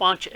5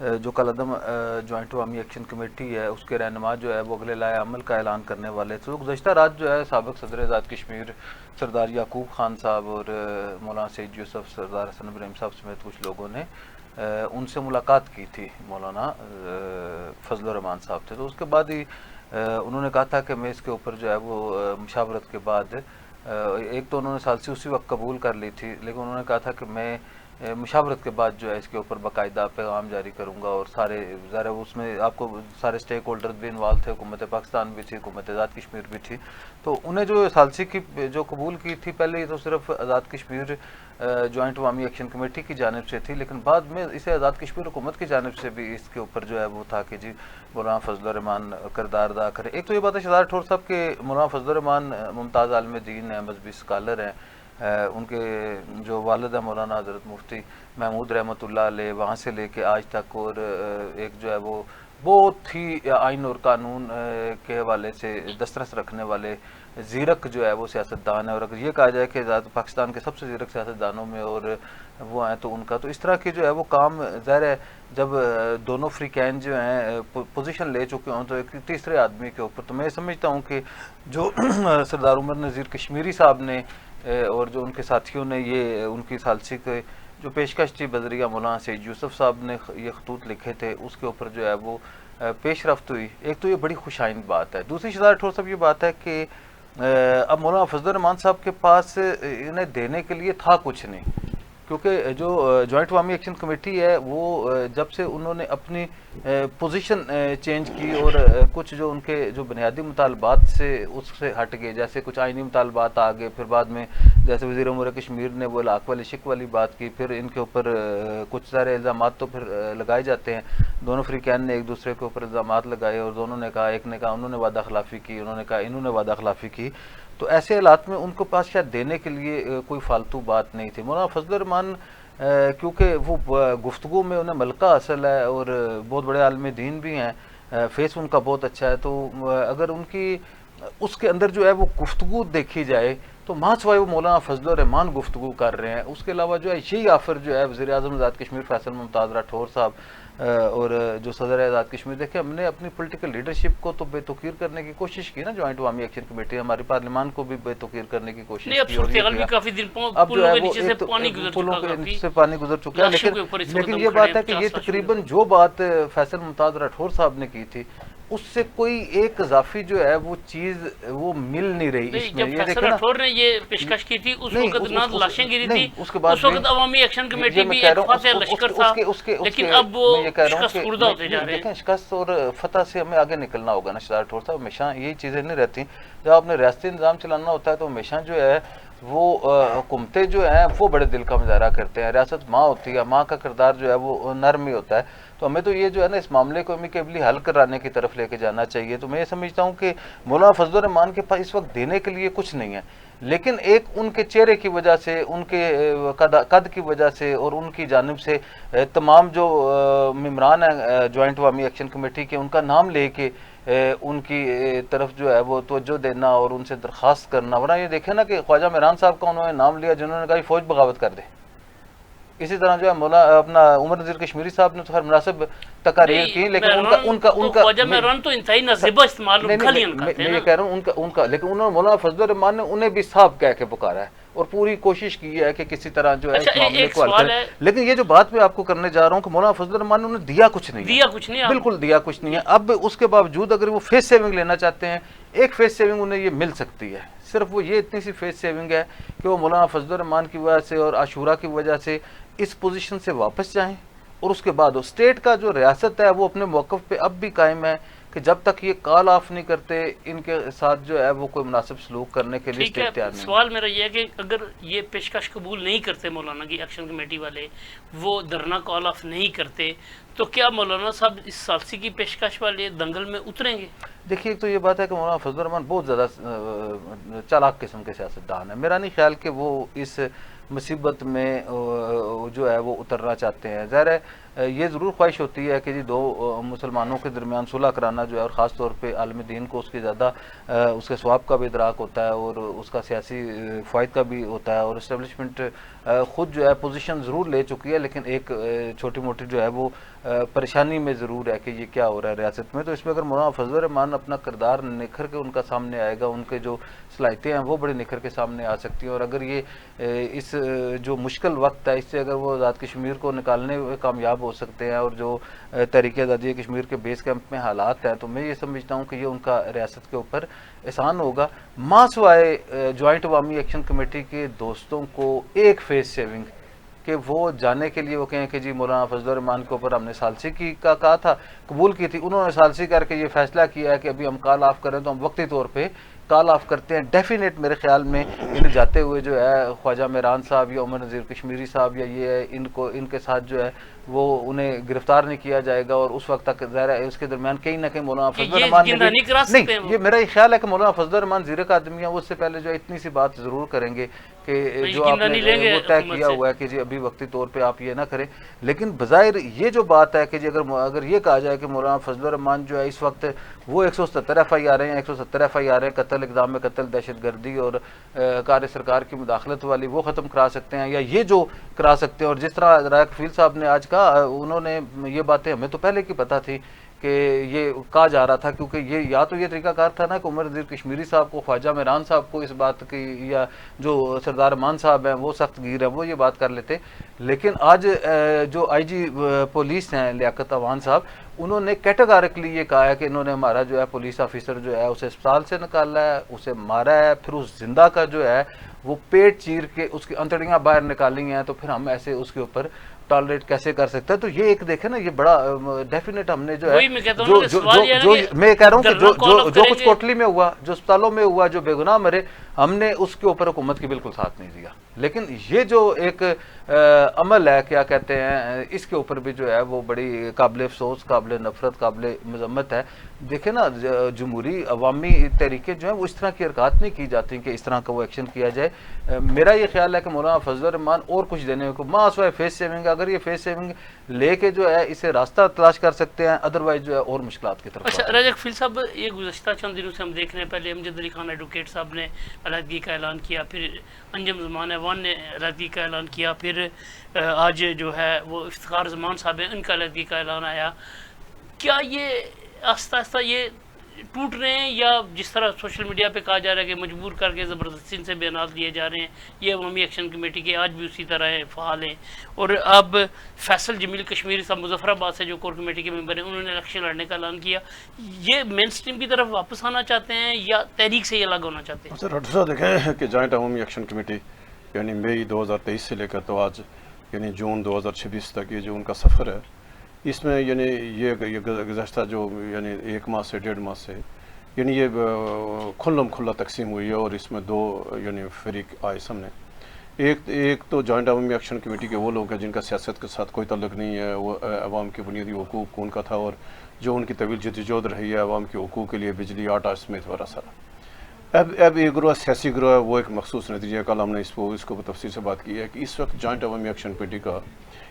جو کالعدم جوائنٹ عوامی action committee ہے اس کے رہنما جو ہے وہ اگلے لائحہ عمل کا اعلان کرنے والے تھے. گزشتہ رات جو ہے سابق صدر آزاد کشمیر سردار یعقوب خان صاحب اور مولانا سعید یوسف، سردار حسن ابراہیم صاحب سمیت کچھ لوگوں نے ان سے ملاقات کی تھی. مولانا فضل الرحمان صاحب تھے. تو اس کے بعد ہی انہوں نے کہا تھا کہ میں اس کے اوپر جو ہے وہ مشاورت کے بعد ایک تو انہوں نے ثالثی اسی وقت قبول کر لی تھی، لیکن انہوں نے کہا تھا کہ میں مشاورت کے بعد جو ہے اس کے اوپر باقاعدہ پیغام جاری کروں گا. اور سارے ظاہر اس میں آپ کو سارے سٹیک ہولڈرز بھی انوالو تھے، حکومت پاکستان بھی تھی، حکومت آزاد کشمیر بھی تھی. تو انہیں جو ثالثی کی جو قبول کی تھی پہلے تو صرف آزاد کشمیر جوائنٹ عوامی ایکشن کمیٹی کی جانب سے تھی، لیکن بعد میں اسے آزاد کشمیر حکومت کی جانب سے بھی اس کے اوپر جو ہے وہ تھا کہ جی مولانا فضل الرحمان کردار ادا کرے. ایک تو یہ بات ہے شہزاد ٹھور صاحب کے مولانا فضل الرحمان ممتاز عالم دین ہیں، مذہبی اسکالر ہیں. ان کے جو والد ہیں مولانا حضرت مفتی محمود رحمۃ اللہ علیہ، وہاں سے لے کے آج تک، اور ایک جو ہے وہ بہت ہی آئین اور قانون کے حوالے سے دسترس رکھنے والے زیرک جو ہے وہ سیاستدان ہے. اور اگر یہ کہا جائے کہ پاکستان کے سب سے زیرک سیاستدانوں میں اور وہ ہیں تو ان کا تو اس طرح کی جو ہے وہ کام ظاہر ہے جب دونوں فریقین جو ہیں پوزیشن لے چکے ہوں تو ایک تیسرے آدمی کے اوپر، تو میں سمجھتا ہوں کہ جو سردار عمر نذیر کشمیری صاحب نے اور جو ان کے ساتھیوں نے یہ ان کی ثالثی کے جو پیشکش تھی بذریعہ مولانا سعید یوسف صاحب نے یہ خطوط لکھے تھے، اس کے اوپر جو ہے وہ پیش رفت ہوئی. ایک تو یہ بڑی خوش آئند بات ہے. دوسری شہزاد ٹھور صاحب یہ بات ہے کہ اب مولانا فضل الرحمان صاحب کے پاس انہیں دینے کے لیے تھا کچھ نہیں، کیونکہ جو جوائنٹ عوامی ایکشن کمیٹی ہے وہ جب سے انہوں نے اپنی پوزیشن چینج کی اور کچھ جو ان کے جو بنیادی مطالبات سے اس سے ہٹ گئے، جیسے کچھ آئینی مطالبات آ گئے، پھر بعد میں جیسے وزیر امور کشمیر نے وہ علاق والی شک والی بات کی، پھر ان کے اوپر کچھ سارے الزامات تو پھر لگائے جاتے ہیں. دونوں فریقین نے ایک دوسرے کے اوپر الزامات لگائے اور دونوں نے کہا، ایک نے کہا انہوں نے وعدہ خلافی کی، انہوں نے کہا انہوں نے وعدہ خلافی کی. تو ایسے حالات میں ان کو پاس شاید دینے کے لیے کوئی فالتو بات نہیں تھی. مولانا فضل الرحمان کیونکہ وہ گفتگو میں انہیں ملکہ حاصل ہے اور بہت بڑے عالم دین بھی ہیں، فیس ان کا بہت اچھا ہے، تو اگر ان کی اس کے اندر جو ہے وہ گفتگو دیکھی جائے تو ماں سوائے وہ مولانا فضل الرحمان گفتگو کر رہے ہیں. اس کے علاوہ جو ہے یہی آفر جو ہے وزیر اعظم آزاد کشمیر فیصل ممتاز راٹھور صاحب اور جو صدر آزاد کشمیر، دیکھیں ہم نے اپنی پولیٹیکل لیڈرشپ کو تو بے توقیر کرنے کی کوشش کی نا، جوائنٹ عوامی ایکشن کمیٹی ہماری پارلیمان کو بھی بے توقیر کرنے کی کوشش کی. اب جو ہے وہ پلوں کے نیچے سے پانی گزر چکا ہے. لیکن یہ بات ہے کہ یہ تقریباً جو بات فیصل ممتاز راٹھور صاحب نے کی تھی اس سے کوئی ایک اضافی جو ہے وہ چیز وہ مل نہیں رہی. اس میں جب فیصل راٹھور نے یہ پیشکش کی تھی اس وقت نہ لاشیں گری تھی، اس وقت عوامی ایکشن کمیٹی بھی ایک فاتح لشکر تھا، لیکن اب وہ شکست خوردہ ہوتے جا رہے ہیں. دیکھیں شکست اور فتح سے ہمیں آگے نکلنا ہوگا نا شہزاد راٹھور صاحب. ہمیشہ یہی چیزیں نہیں رہتی. جب آپ نے ریاستی نظام چلانا ہوتا ہے تو ہمیشہ جو ہے وہ حکومتیں جو ہیں وہ بڑے دل کا مظاہرہ کرتے ہیں. ریاست ماں ہوتی ہے، ماں کا کردار جو ہے وہ نرم ہی ہوتا ہے. تو ہمیں تو یہ جو ہے نا اس معاملے کو امیکیبلی حل کرانے کی طرف لے کے جانا چاہیے. تو میں یہ سمجھتا ہوں کہ مولانا فضل الرحمان کے پاس اس وقت دینے کے لیے کچھ نہیں ہے، لیکن ایک ان کے چہرے کی وجہ سے، ان کے قد کی وجہ سے اور ان کی جانب سے تمام جو ممبران ہیں جوائنٹ عوامی ایکشن کمیٹی کے، ان کا نام لے کے ان کی طرف جو ہے وہ توجہ دینا اور ان سے درخواست کرنا. ورنہ یہ دیکھیں نا کہ خواجہ میران صاحب کا انہوں نے نام لیا جنہوں نے کہا فوج بغاوت کر دے. اسی طرح جو ہے مولا اپنا عمر نذیر کشمیری صاحب نے تو ہر مناسب تقاریر کی، لیکن ان کا خواجہ میران تو انتہائی نازیبہ استعمال کھلیاں کرتے ہیں. میں یہ کہہ رہا ہوں ان کا، لیکن انہوں نے مولانا فضل الرحمان نے انہیں بھی صاحب کہہ کے پکارا ہے اور پوری کوشش کی ہے کہ کسی طرح جو ہے اس معاملے کو حل کریں. لیکن یہ جو بات میں آپ کو کرنے جا رہا ہوں کہ مولانا فضل الرحمان نے انہیں دیا کچھ نہیں، بالکل دیا کچھ نہیں ہے. اب اس کے باوجود اگر وہ فیس سیونگ لینا چاہتے ہیں، ایک فیس سیونگ انہیں یہ مل سکتی ہے. صرف وہ یہ اتنی سی فیس سیونگ ہے کہ وہ مولانا فضل الرحمان کی وجہ سے اور عاشورہ کی وجہ سے اس پوزیشن سے واپس جائیں، اور اس کے بعد اسٹیٹ کا جو ریاست ہے وہ اپنے موقف پہ اب بھی قائم ہے کہ جب تک یہ کال آف نہیں کرتے ان کے ساتھ جو ہے وہ کوئی مناسب سلوک کرنے کے لیے اسٹیٹ تیار نہیں. سوال میرا یہ ہے کہ اگر یہ پیشکش قبول نہیں کرتے مولانا کی ایکشن کمیٹی والے، وہ دھرنا کال آف نہیں کرتے، تو کیا مولانا صاحب اس ثالثی کی پیشکش والے دنگل میں اتریں گے؟ دیکھیے ایک تو یہ بات ہے کہ مولانا فضل الرحمان بہت زیادہ چالاک قسم کے سیاستدان ہیں. میرا نہیں خیال کہ وہ اس مصیبت میں جو ہے وہ اترنا چاہتے ہیں. ظاہر ہے یہ ضرور خواہش ہوتی ہے کہ جی دو مسلمانوں کے درمیان صلح کرانا جو ہے، اور خاص طور پہ عالم دین کو اس کی زیادہ اس کے ثواب کا بھی ادراک ہوتا ہے اور اس کا سیاسی فوائد کا بھی ہوتا ہے، اور اسٹیبلشمنٹ خود جو ہے پوزیشن ضرور لے چکی ہے، لیکن ایک چھوٹی موٹی جو ہے وہ پریشانی میں ضرور ہے کہ یہ کیا ہو رہا ہے ریاست میں. تو اس میں اگر مولانا فضل الرحمان اپنا کردار نکھر کے ان کا سامنے آئے گا، ان کے جو صلاحیتیں ہیں وہ بڑے نکھر کے سامنے آ سکتی ہیں، اور اگر یہ اس جو مشکل وقت ہے اس سے اگر وہ آزاد کشمیر کو نکالنے میں کامیاب ہو سکتے ہیں، اور جو تحریک آزادی کشمیر کے بیس کیمپ میں حالات ہیں، تو میں یہ سمجھتا ہوں کہ یہ ان کا ریاست کے اوپر احسان ہوگا. ماں سوائے جوائنٹ عوامی ایکشن کمیٹی کے دوستوں کو ایک فیس سیونگ کہ وہ جانے کے لیے وہ کہیں کہ جی مولانا فضل الرحمان کے اوپر ہم نے ثالثی کی کا کہا تھا، قبول کی تھی، انہوں نے ثالثی کر کے یہ فیصلہ کیا ہے کہ ابھی ہم کال آف کریں تو ہم وقتی طور پہ کال آف کرتے ہیں. ڈیفینیٹ میرے خیال میں ان جاتے ہوئے جو ہے خواجہ میران صاحب یا عمر نذیر کشمیری صاحب یا یہ ہے ان کے ساتھ جو ہے وہ انہیں گرفتار نہیں کیا جائے گا، اور اس وقت تک ظاہر ہے اس کے درمیان کہیں نہ کہیں مولانا فضل الرحمان نہیں، یہ میرا یہ خیال ہے کہ مولانا فضل الرحمان زیر کا آدمی ہے، وہ اس سے پہلے جو اتنی سی بات ضرور کریں گے کہ جو آپ نے وہ طے کیا ہوا ہے کہ جی ابھی وقتی طور پہ آپ یہ نہ کریں. لیکن بظاہر یہ جو بات ہے کہ جی اگر یہ کہا جائے کہ مولانا فضل الرحمان جو ہے اس وقت وہ 177 FIR ہیں، 170 FIR ہیں قتل، اقدام میں قتل، دہشت گردی اور کار سرکار کی مداخلت والی، وہ ختم کرا سکتے ہیں، یا یہ جو کرا سکتے ہیں. اور جس طرح رایا کفیل صاحب نے آج کہا، انہوں نے یہ باتیں ہمیں تو پہلے کی پتہ تھی کہ یہ کہا جا رہا تھا، کیونکہ یہ یا تو یہ طریقہ کار تھا نا کہ عمر نذیر کشمیری صاحب کو، خواجہ میران صاحب کو اس بات کی، یا جو سردار امان صاحب ہیں وہ سخت گیر ہیں وہ یہ بات کر لیتے. لیکن آج جو IG پولیس ہیں لیاقت اوان صاحب، انہوں نے کیٹیگورکلی یہ کہا ہے کہ انہوں نے ہمارا جو ہے پولیس آفیسر جو ہے اسے اسپتال سے نکالا ہے، اسے مارا ہے، پھر اس زندہ کا جو ہے وہ پیٹ چیر کے اس کی انتڑیاں باہر نکالی ہیں، تو پھر ہم ایسے اس کے اوپر ٹالریٹ کیسے کر سکتا ہے. تو یہ ایک دیکھیں نا، یہ بڑا ڈیفینیٹ ہم نے جو ہے میں کہہ رہا ہوں کہ جو کچھ کوٹلی میں ہوا، جو اسپتالوں میں ہوا، جو بے گناہ مرے، ہم نے اس کے اوپر حکومت کی بالکل ساتھ نہیں دیا. لیکن یہ جو ایک عمل ہے کیا کہتے ہیں، اس کے اوپر بھی جو ہے وہ بڑی قابل افسوس، قابل نفرت، قابل مذمت ہے. دیکھیں نا، جمہوری عوامی تحریکیں جو ہیں وہ اس طرح کی حرکات نہیں کی جاتی کہ اس طرح کا وہ ایکشن کیا جائے. میرا یہ خیال ہے کہ مولانا فضل الرحمان اور کچھ دینے کو ماں سوائے فیس سیونگ، اگر یہ فیس سیونگ لے کے جو ہے اسے راستہ تلاش کر سکتے ہیں، ادروائز جو ہے اور مشکلات کی طرف. اچھا راجہ کفیل صاحب، یہ گزشتہ چند دنوں سے ہم دیکھ رہے ہیں، پہلے امجد علی خان ایڈوکیٹ صاحب نے علیحدگی کا اعلان کیا، پھر انجم زمان ایوان نے علیحدگی کا اعلان کیا، پھر آج جو ہے وہ افتخار زمان صاحب ہیں، ان کا علیحدگی کا اعلان آیا. کیا یہ آہستہ آہستہ یہ ٹوٹ رہے ہیں، یا جس طرح سوشل میڈیا پہ کہا جا رہا ہے کہ مجبور کر کے زبردستی سے بیانات لیے جا رہے ہیں، یہ عوامی ایکشن کمیٹی کے آج بھی اسی طرح فعال ہیں؟ اور اب فیصل جمیل کشمیری صاحب مظفر آباد سے جو کور کمیٹی کے ممبر ہیں، انہوں نے الیکشن لڑنے کا اعلان کیا. یہ مین اسٹریم کی طرف واپس آنا چاہتے ہیں یا تحریک سے یہ الگ ہونا چاہتے ہیں؟ سر ڈاکٹر صاحب دیکھیں کہ جوائنٹ عوامی ایکشن کمیٹی یعنی مئی 2023 سے لے کر تو آج یعنی جون 2026 تک یہ جو ان کا سفر ہے، اس میں یعنی یہ گزشتہ جو یعنی 1 ماہ سے 1.5 ماہ سے یعنی یہ کھلم کھلا تقسیم ہوئی ہے، اور اس میں 2 یعنی فریق آئے سامنے. ایک تو جوائنٹ عوامی ایکشن کمیٹی کے وہ لوگ ہیں جن کا سیاست کے ساتھ کوئی تعلق نہیں ہے، وہ عوام کے بنیادی حقوق ان کا تھا، اور جو ان کی طویل جدوجہد رہی ہے عوام کے حقوق کے لیے، بجلی، آٹا سمیت وغیرہ سارا. اب ایک گروہ سیاسی گروہ ہے، وہ ایک مخصوص نتیجہ، کل ہم نے اس کو تفصیل سے بات کی ہے کہ اس وقت جوائنٹ عوامی ایکشن کمیٹی کا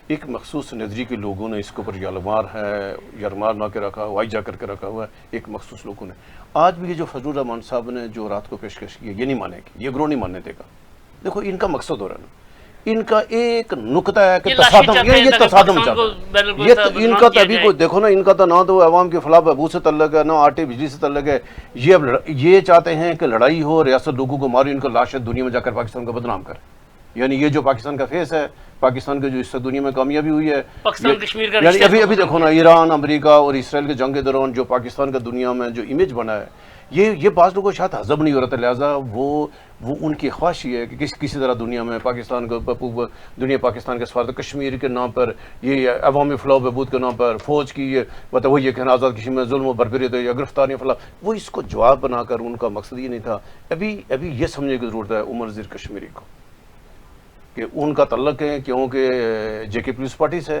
ایک مخصوص نظریے کے لوگوں نے اس کے اوپر یرمار نہ کے رکھا ہوا، جا کر کے رکھا ہوا ہے ایک مخصوص لوگوں نے. آج بھی یہ جو فضل الرحمان صاحب نے جو رات کو پیشکش کی ہے، یہ نہیں مانے گی، یہ گروہ نہیں ماننے دے گا. دیکھو ان کا مقصد ہو رہا ہے نا، ان کا ایک نقطہ ہے کہ تصادم، یہ تصادم چاہتا ہے، یہ ان کا تو ابھی کوئی دیکھو نا، ان کا تو نہ تو عوام کے فلاح بہبود سے تعلق ہے، نہ آٹے بجلی سے تعلق ہے. یہ چاہتے ہیں کہ لڑائی ہو، ریاست لوگوں کو ماری، ان کو لاشیں دنیا میں جا کر پاکستان کو بدنام کرے. یعنی یہ جو پاکستان کا فیس ہے، پاکستان کے جو اس سے دنیا میں کامیابی ہوئی ہے، یعنی ابھی دیکھو نا ایران، امریکہ اور اسرائیل کے جنگ کے دوران جو پاکستان کا دنیا میں جو امیج بنا ہے، یہ بعض لوگوں کو شاید ہضم نہیں ہو رہا تھا. لہٰذا وہ ان کی خواہش یہ ہے کہ کسی طرح دنیا میں پاکستان کو پاکستان کے سفارت کشمیر کے نام پر، یہ عوامی فلاح و بہبود کے نام پر، فوج کی یہ مطلب وہ یہ کہنا آزاد کشمیر میں ظلم و بربریت یا گرفتاریاں فلاح، وہ اس کو جواب بنا کر ان کا مقصد یہ نہیں تھا. ابھی یہ سمجھنے کی ضرورت ہے عمر نذیر کشمیری کو کہ ان کا تعلق ہے کیونکہ JK پیپلز پارٹی سے،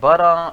12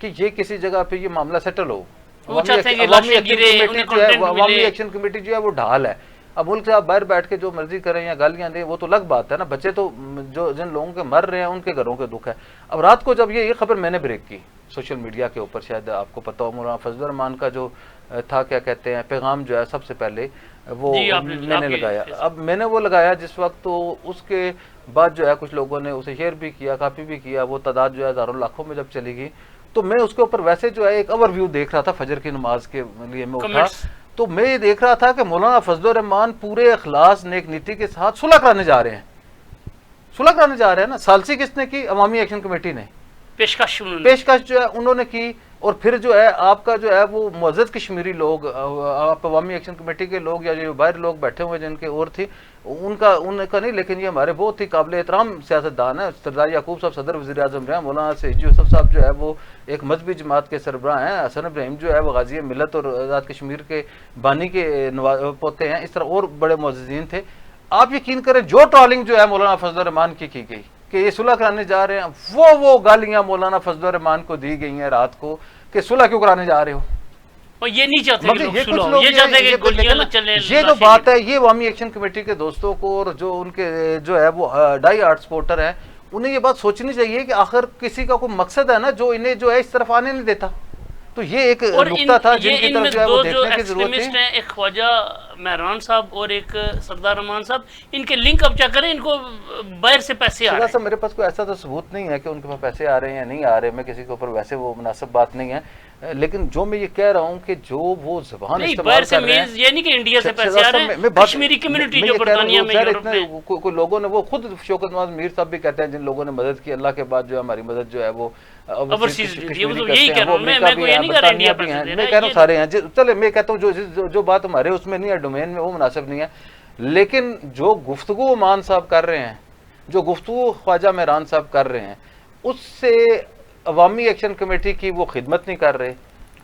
کہ یہ کسی جگہ پہ یہ معاملہ سیٹل ہو. وہ چاہتے ہیں کہ لاشیں گرے، انہیں کنٹینٹ عوامی ملے. ایکشن کمیٹی جو ہے وہ ڈھال ہے. اب ملک سے آپ باہر بیٹھ کے جو مرضی کریں یا گالیاں دیں وہ تو الگ بات ہے نا. بچے تو جو جن لوگوں کے مر رہے ہیں ان کے گھروں کے دکھ ہے. اب رات کو جب یہ خبر میں نے بریک کی سوشل میڈیا کے اوپر, شاید آپ کو پتا ہو, مولانا فضل الرحمان کا جو تھا کیا کہتے ہیں پیغام جو ہے سب سے پہلے وہ میں نے لگایا. اب میں نے وہ لگایا جس وقت, تو اس کے بعد جو ہے کچھ لوگوں نے اسے شیئر بھی کیا, کاپی بھی کیا. وہ تعداد جو ہے ہزاروں لاکھوں میں جب چلی گئی تو میں اس کے اوپر ویسے جو ہے ایک اوور ویو دیکھ رہا تھا فجر کی نماز کے لیے میں اٹھا, تو میں یہ دیکھ رہا تھا کہ مولانا فضل الرحمان پورے اخلاص نیک نیتی کے ساتھ صلح کرانے جا رہے ہیں. صلح کرانے جا رہے ہیں نا. ثالثی کس نے کی؟ عوامی ایکشن کمیٹی نے پیشکش جو ہے انہوں نے کی. اور پھر جو ہے آپ کا جو ہے وہ معزز کشمیری لوگ, آپ عوامی ایکشن کمیٹی کے لوگ یا جو باہر لوگ بیٹھے ہوئے جن کے اور تھی ان کا نہیں, لیکن یہ ہمارے بہت ہی قابل احترام سیاستدان ہیں. سردار یعقوب صاحب صدر وزیر اعظم رہے ہیں, مولانا سید یوسف صاحب جو ہے وہ ایک مذہبی جماعت کے سربراہ ہیں, حسن ابراہیم جو ہے وہ غازی ملت اور آزاد کشمیر کے بانی کے پوتے ہیں, اس طرح اور بڑے معززین تھے. آپ یقین کریں جو ٹرالنگ جو ہے مولانا فضل الرحمان کی گئی کہ یہ صلح کرانے جا رہے ہیں, وہ گالیاں مولانا فضل الرحمان کو دی گئی ہیں رات کو کہ صلح کیوں کرانے جا رہے ہو. اور یہ نہیں چاہتے کہ لوگ صلح ہو, یہ چاہتے ہیں کہ گولیاں نہ چلیں. یہ جو بات ہے یہ عوامی ایکشن کمیٹی کے دوستوں کو اور جو ان کے جو ہے وہ ڈائی ہارڈ سپورٹر ہیں انہیں یہ بات سوچنی چاہیے کہ آخر کسی کا کوئی مقصد ہے نا جو انہیں جو ہے اس طرف آنے نہیں دیتا. تو یہ ایک نقطہ تھا جن کی طرف جو ہے وہ دیکھنے کی ضرورت ہے. ایک خواجہ مہران صاحب اور ایک سردار رحمان صاحب, ان کے لنک اب چیک کریں, ان کو باہر سے پیسے آ رہے ہیں. میرے پاس کوئی ایسا تو ثبوت نہیں ہے کہ ان کے پاس پیسے آ رہے ہیں یا نہیں آ رہے, میں کسی کے اوپر ویسے وہ مناسب بات نہیں ہے, لیکن جو میں یہ کہہ رہا ہوں کہ جو وہ زبان استعمال کر رہے ہیں, یہ نہیں کہ انڈیا سے پیسے آ رہے ہیں, کشمیری کمیونٹی جو برطانیہ میں یورپ میں کوئی لوگوں نے, وہ خود شوکت نواز میر صاحب بھی کہتے ہیں جن لوگوں نے مدد کی اللہ کے بعد جو ہے ہماری مدد جو ہے وہ سارے ہیں. چلے میں کہتا ہوں جو بات ہمارے اس میں نہیں ہے, ڈومین میں, وہ مناسب نہیں ہے. لیکن جو گفتگو مان صاحب کر رہے ہیں, جو گفتگو خواجہ مہران صاحب کر رہے ہیں, اس سے عوامی ایکشن کمیٹی کی وہ خدمت نہیں کر رہے,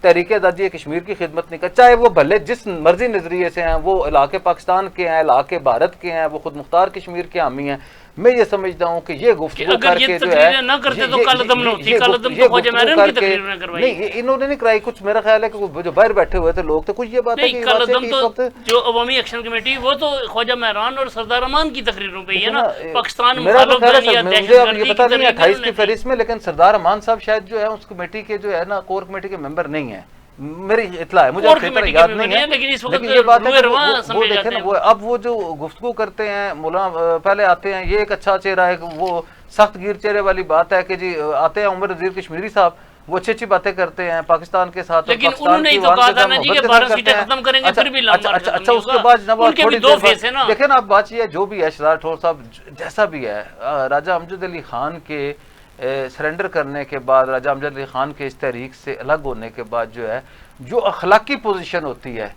تحریک آزادی کشمیر کی خدمت نہیں کر, چاہے وہ بھلے جس مرضی نظریے سے ہیں, وہ علاقے پاکستان کے ہیں, علاقے بھارت کے ہیں, وہ خود مختار کشمیر کے حامی ہیں. میں یہ سمجھتا ہوں کہ یہ گفتگو کر کے جو ہے نہ کرتے تو کالعدم نہ ہوتی, کالعدم تو خواجہ مہران کی تقریر نے کروائی. نہیں, انہوں نے نہیں کرائی. کچھ میرا خیال ہے کہ جو باہر بیٹھے ہوئے تھے لوگ تھے, کچھ یہ بات ہے کہ کالعدم تو جو عوامی ایکشن کمیٹی وہ تو خواجہ مہران اور سردار رحمان کی تقریروں پہ ہی ہے نا. پاکستان مخالف مجھے اب یہ پتہ نہیں 28 کی فہرست میں, لیکن سردار رحمان صاحب شاید جو ہے اس کمیٹی کے جو ہے نا کور کمیٹی کے ممبر نہیں ہیں, میری اطلاع ہے, مجھے یاد نہیں ہے. لیکن یہ بات ہے کہ وہ دیکھیں نا, اب وہ جو گفتگو کرتے ہیں مولانا پہلے آتے ہیں, یہ ایک اچھا چہرہ ہے, وہ سخت گیر چہرے والی بات ہے کہ جی آتے ہیں عمر نذیر کشمیری صاحب, وہ اچھی اچھی باتیں کرتے ہیں پاکستان کے ساتھ, لیکن انہوں نے تو کہا تھا نا جی کہ 12 سیٹیں ختم کریں گے پھر بھی لمبا. اچھا اس کے بعد جناب تھوڑی دو فیس ہے نا. دیکھیں نا اب بات یہ ہے جو بھی ہے شہزاد ٹھور صاحب جیسا بھی ہے, راجہ امجد علی خان کے سرنڈر کرنے کے بعد, راجہ امجد علی خان کے اس تحریک سے الگ ہونے کے بعد جو ہے جو اخلاقی پوزیشن ہوتی ہے,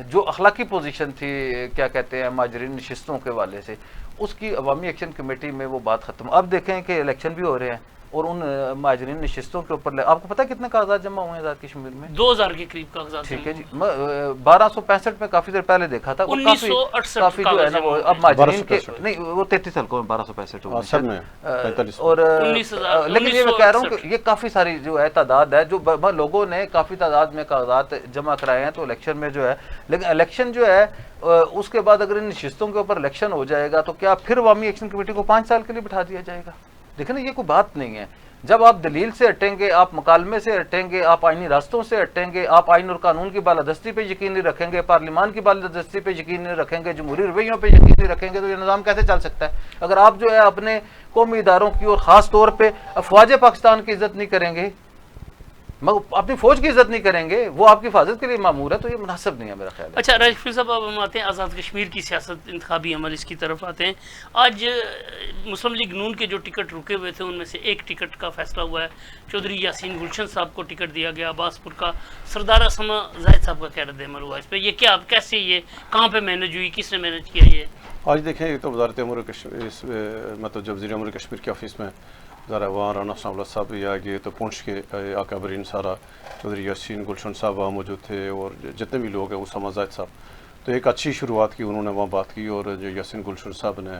جو اخلاقی پوزیشن تھی کیا کہتے ہیں مہاجرین نشستوں کے والے سے, اس کی عوامی ایکشن کمیٹی میں وہ بات ختم. اب دیکھیں کہ الیکشن بھی ہو رہے ہیں اور ان مہاجرین نشستوں کے اوپر آپ کو پتہ ہے کتنے کاغذات جمع ہوئے ہیں آزاد کشمیر میں؟ 2000 کے قریب کاغذات. ٹھیک ہے جی, 1265 میں کافی دیر پہلے دیکھا تھا, 1968 جو ہے نا وہ اب مہاجرین کے نہیں, وہ 33 حلقوں میں 1265 اور لیکن یہ میں کہہ رہا ہوں کہ یہ کافی ساری جو ہے تعداد ہے, جو لوگوں نے کافی تعداد میں کاغذات جمع کرائے ہیں تو الیکشن میں جو ہے. لیکن الیکشن جو ہے اس کے بعد اگر ان نشستوں کے اوپر الیکشن ہو جائے گا تو کیا پھر عوامی ایکشن کمیٹی کو 5 سال کے لیے بٹھا دیا جائے گا؟ دیکھیں نا یہ کوئی بات نہیں ہے. جب آپ دلیل سے ہٹیں گے, آپ مکالمے سے ہٹیں گے, آپ آئینی راستوں سے ہٹیں گے, آپ آئین اور قانون کی بالادستی پہ یقین نہیں رکھیں گے, پارلیمان کی بالادستی پہ یقین نہیں رکھیں گے, جمہوری رویوں پہ یقین نہیں رکھیں گے, تو یہ نظام کیسے چل سکتا ہے؟ اگر آپ جو ہے اپنے قومی اداروں کی اور خاص طور پہ افواج پاکستان کی عزت نہیں کریں گے, اپنی فوج کی عزت نہیں کریں گے, وہ آپ کی حفاظت کے لیے مامور ہے, تو یہ مناسب نہیں ہے میرا خیال ہے. اچھا راجفیر صاحب, اب ہم آتے ہیں آزاد کشمیر کی سیاست, انتخابی عمل اس کی طرف آتے ہیں. آج مسلم لیگ نون کے جو ٹکٹ رکے ہوئے تھے ان میں سے ایک ٹکٹ کا فیصلہ ہوا ہے, چودھری یاسین گلشن صاحب کو ٹکٹ دیا گیا. عباس پور کا سردار اسما زاہد صاحب کا کیا رد عمل ہوا اس پہ؟ یہ کیا کیسے, یہ کہاں پہ مینج ہوئی, کس نے مینج کیا یہ؟ آج دیکھیں یہ تو وزارت امور کشمیر مطلب جب وزیر امور کشمیر کے آفس میں ذرا وہاں رانا اسلام اللہ صاحب بھی آ گئے تو پونچھ کے اکابرین سارا چودھری یاسین گلشن صاحب وہاں موجود تھے اور جتنے بھی لوگ ہیں اسامہ زاہد صاحب, تو ایک اچھی شروعات کی انہوں نے وہاں بات کی. اور جو یاسین گلشن صاحب نے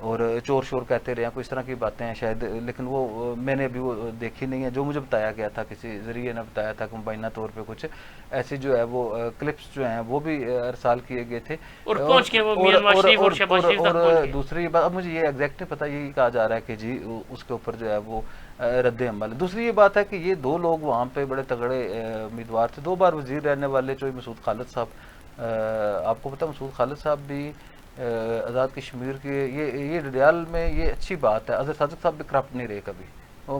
اور چور شور کہتے رہے ہیں، کوئی اس طرح کی باتیں ہیں شاید، لیکن وہ میں نے ابھی وہ دیکھی نہیں ہے. جو مجھے بتایا گیا تھا کسی ذریعے نے بتایا تھا کہ مبینہ طور پہ کچھ ایسے جو ہے وہ کلپس جو ہیں وہ بھی ارسال کیے گئے تھے اور پہنچ کے وہ میاں نواز شریف اور شہباز شریف تک پہنچ اور گئے. دوسری بات اب مجھے یہ ایگزیکٹ نہیں پتہ، یہی کہا جا رہا ہے کہ جی اس کے اوپر جو ہے وہ رد عمل. دوسری یہ بات ہے کہ یہ دو لوگ وہاں پہ بڑے تگڑے امیدوار تھے، 2 بار وزیر رہنے والے جو مسعود خالد صاحب. آپ کو پتہ مسعود خالد صاحب بھی آزاد کشمیر کے یہ ڈڈیال میں یہ اچھی بات ہے. اظہر صادق صاحب بھی کرپٹ نہیں رہے کبھی،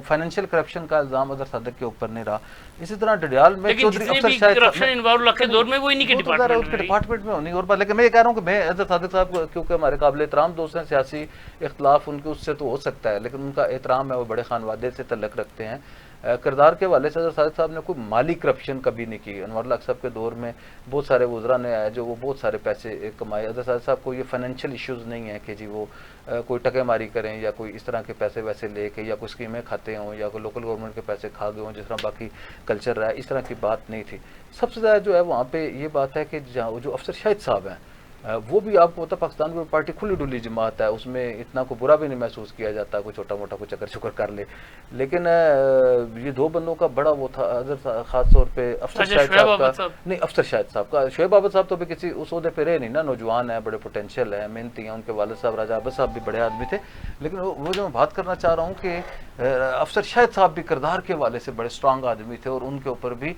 فائنینشیل کرپشن کا الزام اظہر صادق کے اوپر نہیں رہا. اسی طرح ڈڈیال میں لیکن جتنے بھی کرپشن انوالو اللہ کے دور میں وہ انہی کے ڈپارٹمنٹ میں ہونی اور بات. لیکن میں یہ کہہ رہا ہوں کہ میں اظہر صادق صاحب کیونکہ ہمارے قابل احترام دوست ہیں، سیاسی اختلاف ان کے اس سے تو ہو سکتا ہے لیکن ان کا احترام ہے، وہ بڑے خانوادے سے تعلق رکھتے ہیں. کردار کے حوالے سے اظہر صادق صاحب نے کوئی مالی کرپشن کبھی نہیں کی. انور اللہ صاحب کے دور میں بہت سارے وزراء نے آئے جو وہ بہت سارے پیسے کمائے. اظہر صادق صاحب کو یہ فائنینشیل ایشوز نہیں ہیں کہ جی وہ کوئی ٹکے ماری کریں یا کوئی اس طرح کے پیسے ویسے لے کے یا کوئی اسکیمیں کھاتے ہوں یا کوئی لوکل گورنمنٹ کے پیسے کھا گئے ہوں جس طرح باقی کلچر رہا ہے. اس طرح کی بات نہیں تھی. سب سے زیادہ جو ہے وہاں پہ یہ بات ہے کہ جو افسر شاہد صاحب ہیں وہ بھی آپ کو پتا پاکستان میں پارٹی کھلی ڈلی جماعت ہے، اس میں اتنا کوئی برا بھی نہیں محسوس کیا جاتا، کوئی چھوٹا موٹا کوئی چکر چکر کر لے. لیکن یہ 2 بندوں کا بڑا وہ تھا خاص طور پہ افسر شاہد صاحب کا نہیں، افسر شاہد صاحب کا. شعیب عابد صاحب تو بھی کسی اس عہدے پہ رہے نہیں نا، نوجوان ہیں، بڑے پوٹینشیل ہیں، محنتی ہیں. ان کے والد صاحب راجہ عابد صاحب بھی بڑے آدمی تھے. لیکن وہ جو میں بات کرنا چاہ رہا ہوں کہ افسر شاہد صاحب بھی کردار کے حوالے سے بڑے اسٹرانگ آدمی تھے اور ان کے اوپر بھی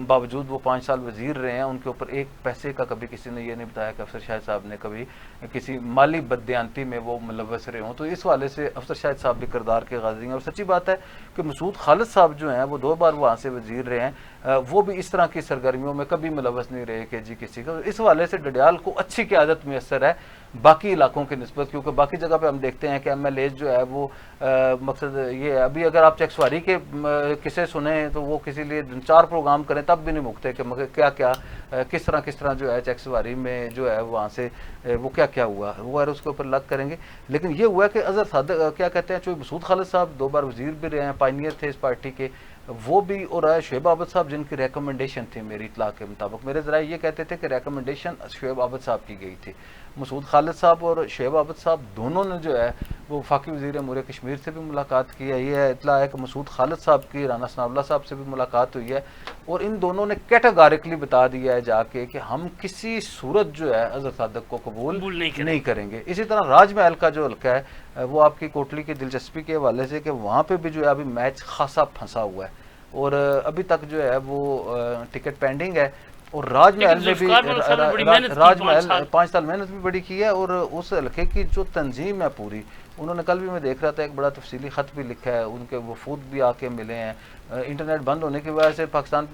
باوجود وہ 5 سال وزیر رہے ہیں ان کے اوپر ایک پیسے کا کبھی کسی نے یہ نہیں بتایا کہ افسر شاہد صاحب نے کبھی کسی مالی بددیانتی میں وہ ملوث رہے ہوں. تو اس حوالے سے افسر شاہد صاحب بھی کردار کے غازی ہیں. اور سچی بات ہے کہ مسعود خالد صاحب جو ہیں وہ 2 بار وہاں سے وزیر رہے ہیں، وہ بھی اس طرح کی سرگرمیوں میں کبھی ملوث نہیں رہے کہ جی کسی کا. اس حوالے سے ڈڈیال کو اچھی قیادت میسر ہے باقی علاقوں کی نسبت، کیونکہ باقی جگہ پہ ہم دیکھتے ہیں کہ ایم ایل اے جو ہے وہ مقصد یہ ہے. ابھی اگر آپ چیکسواری کے قصے سنیں تو وہ کسی لیے 4 پروگرام کریں تب بھی نہیں مکتے کہ مگر کیا کیا کس طرح جو ہے چیکسواری میں جو ہے وہاں سے وہ کیا کیا ہوا وہ اس کے اوپر لگ کریں گے. لیکن یہ ہوا کہ اظہر صادق کیا کہتے ہیں جو مسعود خالد صاحب 2 بار وزیر بھی رہے ہیں، پائنیئر تھے اس پارٹی کے، وہ بھی. اور شعیب عابد صاحب جن کی ریکمنڈیشن تھی میری اطلاع کے مطابق، میرے ذرائع یہ کہتے تھے کہ ریکمنڈیشن شعیب عابد صاحب کی گئی تھی. مسعود خالد صاحب اور شعیب عابد صاحب دونوں نے جو ہے وہ وفاقی وزیر امور کشمیر سے بھی ملاقات کی ہے. یہ اطلاع ہے کہ مسعود خالد صاحب کی رانا ثناء اللہ صاحب سے بھی ملاقات ہوئی ہے اور ان دونوں نے کیٹیگوریکلی بتا دیا ہے جا کے کہ ہم کسی صورت جو ہے اظہر صادق کو قبول نہیں کریں گے. اسی طرح راج محل کا جو حلقہ ہے وہ آپ کی کوٹلی کی دلچسپی کے حوالے سے کہ وہاں پہ بھی جو ہے ابھی میچ خاصا پھنسا ہوا ہے اور ابھی تک جو ہے وہ ٹکٹ پینڈنگ ہے. اور راج محل میں بھی راج محل 5 سال محنت بھی بڑی کی ہے اور اس حلقے کی جو تنظیم ہے پوری، انہوں نے کل بھی میں دیکھ رہا تھا ایک بڑا تفصیلی خط بھی لکھا ہے. ان کے وفود بھی آ کے ملے ہیں. انٹرنیٹ بند ہونے کی وجہ سے پاکستان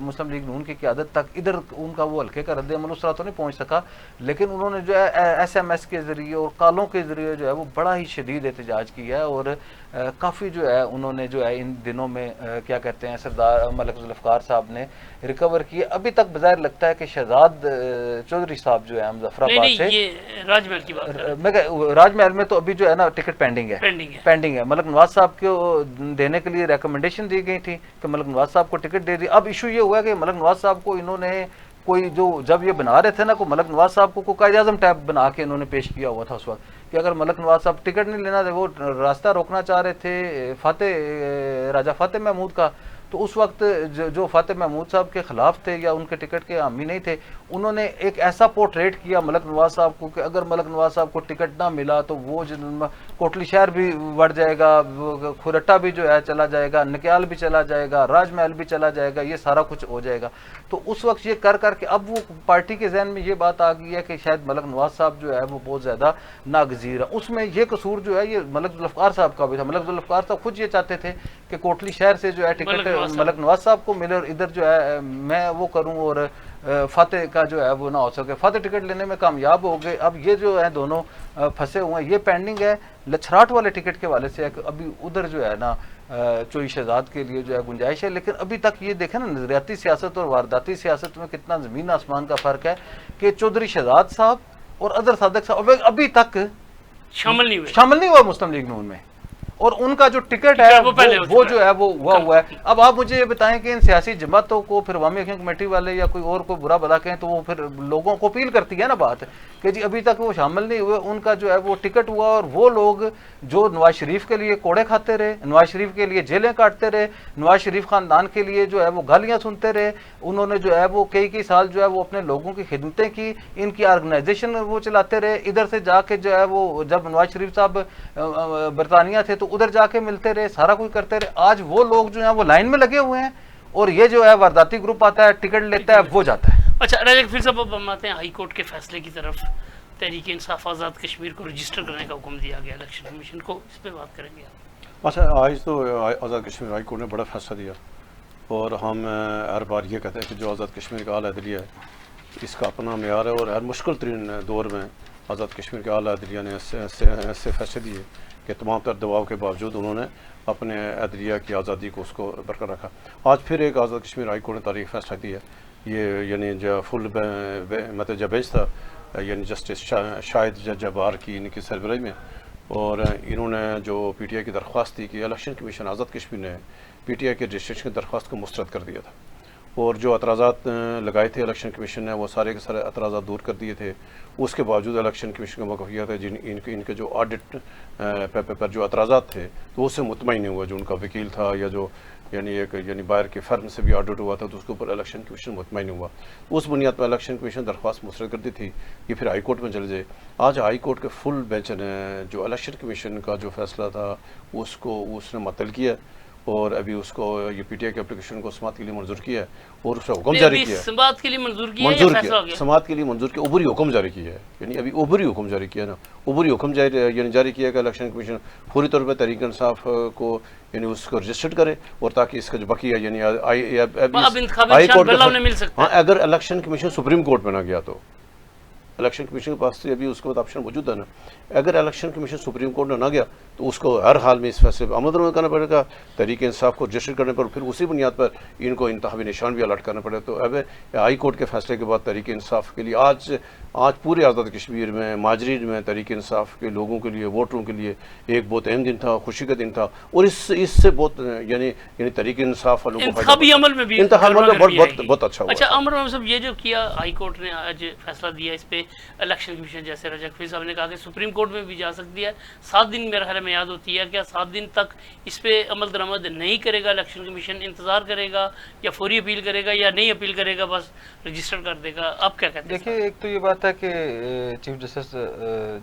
مسلم لیگ نون کی قیادت تک ادھر ان کا وہ حلقے کا رد عمل اس طرح تو نہیں پہنچ سکا، لیکن انہوں نے جو ہے SMS کے ذریعے اور کالوں کے ذریعے جو ہے وہ بڑا ہی شدید احتجاج کیا ہے اور کافی جو ہے انہوں نے جو ہے ان دنوں میں کیا کہتے ہیں سردار ملک ذوالفقار صاحب نے ریکور کیے. ابھی تک بظاہر لگتا ہے کہ شہزاد چودھری صاحب جو ہے مظفر آباد سے راج محل کی بات میں راج محل میں تو ابھی جو ہے نا ٹکٹ پینڈنگ ہے. ملک نواز صاحب کو دینے کے لیے ریکمنڈیشن دی گئی تھی کہ ملک نواز صاحب کو ٹکٹ دے دی. اب ایشو یہ ہوا کہ ملک نواز صاحب کو انہوں نے کوئی جو جب یہ بنا رہے تھے نا کو ملک نواز صاحب کو قائد اعظم ٹیب بنا کے انہوں نے پیش کیا ہوا تھا اس وقت کہ اگر ملک نواز صاحب ٹکٹ نہیں لینا تھا، وہ راستہ روکنا چاہ رہے تھے راجہ فاتح محمود کا. تو اس وقت جو فاتح محمود صاحب کے خلاف تھے یا ان کے ٹکٹ کے حامی نہیں تھے، انہوں نے ایک ایسا پورٹریٹ کیا ملک نواز صاحب کو کہ اگر ملک نواز صاحب کو ٹکٹ نہ ملا تو وہ کوٹلی شہر بھی بڑھ جائے گا، کھرٹا بھی جو ہے چلا جائے گا، نکیال بھی چلا جائے گا، راج محل بھی چلا جائے گا، یہ سارا کچھ ہو جائے گا. تو اس وقت یہ کر کے اب وہ پارٹی کے ذہن میں یہ بات آ گئی ہے کہ شاید ملک نواز صاحب جو ہے وہ بہت زیادہ ناگزیر ہے. اس میں یہ قصور جو ہے یہ ملک ذوالفقار صاحب کا بھی تھا. ملک ذوالفقار صاحب خود یہ چاہتے تھے کہ کوٹلی شہر سے جو ہے ٹکٹ ملک نواز صاحب کو ملے اور ادھر جو ہے میں وہ کروں اور فاتح کا جو ہے وہ نہ ہو سکے. فاتح ٹکٹ لینے میں کامیاب ہو گئے. اب یہ جو ہے دونوں پھنسے ہوئے ہیں. یہ پینڈنگ ہے لچھراٹ والے ٹکٹ کے حوالے سے ہے کہ ابھی ادھر جو ہے نا چوئی شہزاد کے لیے جو ہے گنجائش ہے. لیکن ابھی تک یہ دیکھیں نا نظریاتی سیاست اور وارداتی سیاست میں کتنا زمین آسمان کا فرق ہے کہ چودھری شہزاد صاحب اور اظہر صادق صاحب ابھی تک شامل نہیں ہوا مسلم لیگ نون میں. اور ان کا جو ٹکٹ ہے وہ جو ہے وہ ہوا ہے. اب آپ مجھے یہ بتائیں کہ ان سیاسی جماعتوں کو پھر عوامی ایکشن کمیٹی والے یا کوئی اور کو برا بلا کہیں تو وہ پھر لوگوں کو اپیل کرتی ہے نا بات کہ جی ابھی تک وہ شامل نہیں ہوئے, ان کا جو ہے وہ ٹکٹ ہوا, اور وہ لوگ جو نواز شریف کے لیے کوڑے کھاتے رہے, نواز شریف کے لیے جیلیں کاٹتے رہے, نواز شریف خاندان کے لیے جو ہے وہ گالیاں سنتے رہے, انہوں نے جو ہے وہ کئی سال جو ہے وہ اپنے لوگوں کی خدمتیں کی, ان کی آرگنائزیشن وہ چلاتے رہے, ادھر سے جا کے جو ہے وہ جب نواز شریف صاحب برطانیہ تھے تو ادھر جا کے ملتے رہے, سارا کچھ کرتے رہے. آج وہ لوگ جو ہیں وہ لائن میں لگے ہوئے ہیں, اور یہ جو ہے وارداتی گروپ آتا ہے, ٹکٹ لیتا ہے, وہ جاتا ہے. اچھا رجب پھر صاحب اب ہم آتے ہیں ہائی کورٹ کے فیصلے کی طرف. تحریک انصاف آزاد کشمیر کو رجسٹر کرنے کا حکم دیا گیا الیکشن کمیشن کو, اس پہ بات کریں گے آپ. اچھا آج تو آزاد کشمیر ہائی کورٹ نے بڑا فیصلہ دیا, اور ہم ہر بار یہ کہتے ہیں کہ جو آزاد کشمیر کا اعلیٰ عدلیہ ہے اس کا اپنا معیار ہے, اور ہر مشکل ترین دور میں آزاد کشمیر کے اعلیٰ عدلیہ نے ایسے فیصلے دیے کہ تمام تر دباؤ کے باوجود انہوں نے اپنے عدلیہ کی آزادی کو اس کو برقرار رکھا. آج پھر ایک آزاد کشمیر ہائی کورٹ نے تاریخ فیصلہ دیا, یہ یعنی جو فل مطلب جو بینچ تھا, یعنی جسٹس شاہد جبار کی ان کی سربراہی میں, اور انہوں نے جو پی ٹی آئی کی درخواست تھی کہ الیکشن کمیشن آزاد کشمیر نے پی ٹی آئی کے رجسٹریشن کی درخواست کو مسترد کر دیا تھا, اور جو اعتراضات لگائے تھے الیکشن کمیشن نے وہ سارے کے سارے اعتراضات دور کر دیے تھے. اس کے باوجود الیکشن کمیشن کا موقف یہ تھا ان کے جو آڈٹ پر جو اعتراضات تھے تو اس سے مطمئن نہیں ہوا, جو ان کا وکیل تھا یا جو یعنی باہر کے فرم سے بھی آڈٹ ہوا تھا تو اس کے اوپر الیکشن کمیشن مطمئن ہوا. اس بنیاد پر الیکشن کمیشن درخواست مسترد کر دی تھی, یہ پھر ہائی کورٹ میں چلے جائے. آج ہائی کورٹ کے فل بینچ نے جو الیکشن کمیشن کا جو فیصلہ تھا اس نے معطل کیا, اور ابھی اس کو یہ پی ٹی آئی کے اپلیکیشن کو سماعت کے لیے منظور کیا ہے, اور اس کا حکم جاری کیا ہے. سماعت کے لیے منظور کیا, سماعت کے لیے منظور کیا, عبوری حکم جاری کیا ہے. یعنی ابھی عبوری حکم جاری کیا نا, عبوری حکم جاری کیا کہ الیکشن کمیشن فوری طور پہ تحریک انصاف کو یعنی اس کو رجسٹرڈ کرے, اور تاکہ اس کا جو بقیہ یعنی ہائی کورٹ اگر الیکشن کمیشن سپریم کورٹ میں نہ گیا تو الیکشن کمیشن کے پاس ابھی اس کے بعد آپشن موجود ہے نا, اگر الیکشن کمیشن سپریم کورٹ میں نہ گیا تو اس کو ہر حال میں اس فیصلے پہ عمل درآمد کرنا پڑے گا, تحریک انصاف کو رجسٹر کرنے پر, پھر اسی بنیاد پر ان کو انتخابی نشان بھی الاٹ کرنا پڑے. تو اب ہائی کورٹ کے فیصلے کے بعد تحریک انصاف کے لیے آج پورے آزاد کشمیر میں ماجرین میں تحریک انصاف کے لوگوں کے لیے, ووٹروں کے لیے ایک بہت اہم دن تھا, خوشی کا دن تھا, اور اس سے بہت یعنی تحریک انصاف والوں کو انتخابی عمل میں بھی بہت اچھا ہوا. اچھا عمر محمد صاحب, یہ جو کیا ہائی کورٹ نے آج فیصلہ دیا اس پہ, الیکشن کمیشن جیسے رجب فیض صاحب نے کہا کہ سپریم کورٹ میں بھی جا سکتی ہے, 7 دن میرے خیال میں یاد ہوتی ہے, کیا 7 دن تک اس پہ عمل درآمد نہیں کرے گا الیکشن کمیشن, انتظار کرے گا یا فوری اپیل کرے گا یا نہیں اپیل کرے گا, بس رجسٹر کر دے گا؟ آپ کیا کہتے ہیں؟ دیکھیے ایک تو یہ بات ہے کہ چیف جسٹس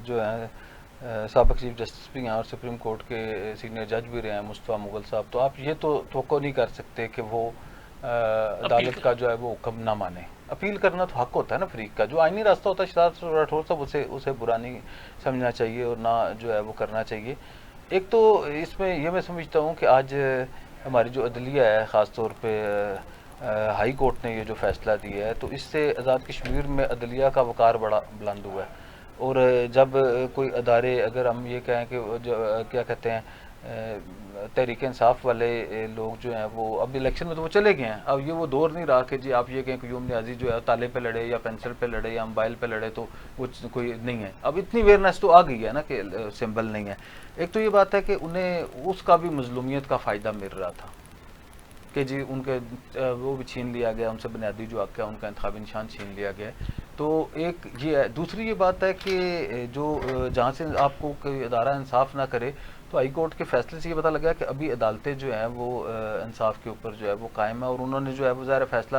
جو ہیں سابق چیف جسٹس بھی ہیں اور سپریم کورٹ کے سینئر جج بھی رہے ہیں مصطفیٰ مغل صاحب, تو آپ یہ تو توقع نہیں کر سکتے کہ وہ عدالت کا جو ہے وہ حکم نہ مانے. اپیل کرنا تو حق ہوتا ہے نا فریق کا, جو آئینی راستہ ہوتا ہے شہزاد راٹھور صاحب اسے برا نہیں سمجھنا چاہیے اور نہ جو ہے وہ کرنا چاہیے. ایک تو اس میں یہ میں سمجھتا ہوں کہ آج ہماری جو عدلیہ ہے, خاص طور پہ ہائی کورٹ نے یہ جو فیصلہ دیا ہے, تو اس سے آزاد کشمیر میں عدلیہ کا وقار بڑا بلند ہوا ہے. اور جب کوئی ادارے, اگر ہم یہ کہیں کہ کیا کہتے ہیں تحریک انصاف والے لوگ جو ہیں وہ اب الیکشن میں تو وہ چلے گئے ہیں, اب یہ وہ دور نہیں رہا کہ جی آپ یہ کہیں کہ قیوم نیازی جو ہے تالے پہ لڑے یا پینسل پہ لڑے یا موبائل پہ لڑے تو وہ کوئی نہیں ہے. اب اتنی اویئرنیس تو آ گئی ہے نا کہ سمبل نہیں ہے. ایک تو یہ بات ہے کہ انہیں اس کا بھی مظلومیت کا فائدہ مل رہا تھا کہ جی ان کے وہ بھی چھین لیا گیا, ان سے بنیادی جو حق ہے ان کا انتخابی نشان چھین لیا گیا. تو ایک یہ ہے. دوسری یہ بات ہے کہ جو جہاں سے آپ کو کوئی ادارہ انصاف نہ کرے, تو ہائی کورٹ کے فیصلے سے یہ پتہ لگا کہ ابھی عدالتیں جو ہیں وہ انصاف کے اوپر جو ہے وہ قائم ہے, اور انہوں نے جو ہے وہ ظاہر فیصلہ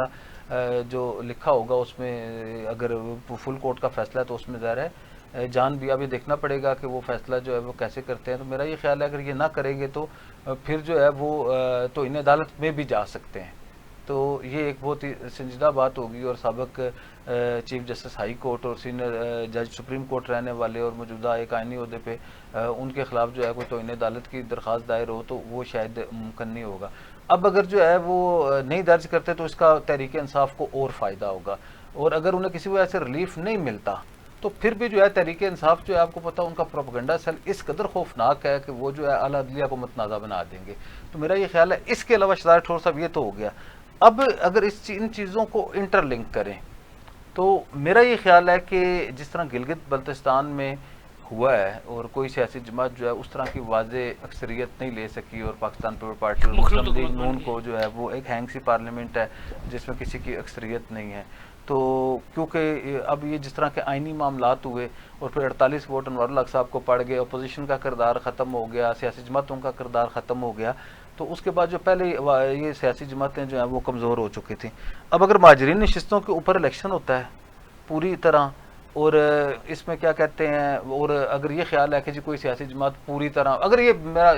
جو لکھا ہوگا اس میں, اگر فل کورٹ کا فیصلہ ہے تو اس میں ظاہر ہے جان بھی ابھی دیکھنا پڑے گا کہ وہ فیصلہ جو ہے وہ کیسے کرتے ہیں. تو میرا یہ خیال ہے اگر یہ نہ کریں گے تو پھر جو ہے وہ تو انہیں عدالت میں بھی جا سکتے ہیں. تو یہ ایک بہت ہی سنجیدہ بات ہوگی, اور سابق چیف جسٹس ہائی کورٹ اور سینئر جج سپریم کورٹ رہنے والے اور موجودہ ایک آئینی عہدے پہ ان کے خلاف جو ہے کوئی توہین عدالت کی درخواست دائر ہو تو وہ شاید ممکن نہیں ہوگا. اب اگر جو ہے وہ نہیں درج کرتے تو اس کا تحریک انصاف کو اور فائدہ ہوگا, اور اگر انہیں کسی وجہ سے ریلیف نہیں ملتا تو پھر بھی جو ہے تحریک انصاف جو ہے آپ کو پتا ان کا پروپیگنڈا سیل اس قدر خوفناک ہے کہ وہ جو ہے اعلیٰ عدلیہ کو متنازع بنا دیں گے. تو میرا یہ خیال ہے اس کے علاوہ شہزاد راٹھور صاحب یہ تو ہو گیا. اب اگر ان چیزوں کو انٹر لنک کریں تو میرا یہ خیال ہے کہ جس طرح گلگت بلتستان میں ہوا ہے اور کوئی سیاسی جماعت جو ہے اس طرح کی واضح اکثریت نہیں لے سکی اور پاکستان پیپل پارٹی اور مسلم لیگ نون کو جو ہے وہ ایک ہینگ سی پارلیمنٹ ہے جس میں کسی کی اکثریت نہیں ہے. تو کیونکہ اب یہ جس طرح کے آئینی معاملات ہوئے اور پھر 48 ووٹ انوار الحق صاحب کو پڑ گئے, اپوزیشن کا کردار ختم ہو گیا, سیاسی جماعتوں کا کردار ختم ہو گیا, تو اس کے بعد جو پہلے یہ سیاسی جماعتیں جو ہیں وہ کمزور ہو چکی تھیں. اب اگر مہاجرین نشستوں کے اوپر الیکشن ہوتا ہے پوری طرح, اور اس میں کیا کہتے ہیں, اور اگر یہ خیال ہے کہ جی کوئی سیاسی جماعت پوری طرح, اگر یہ میرا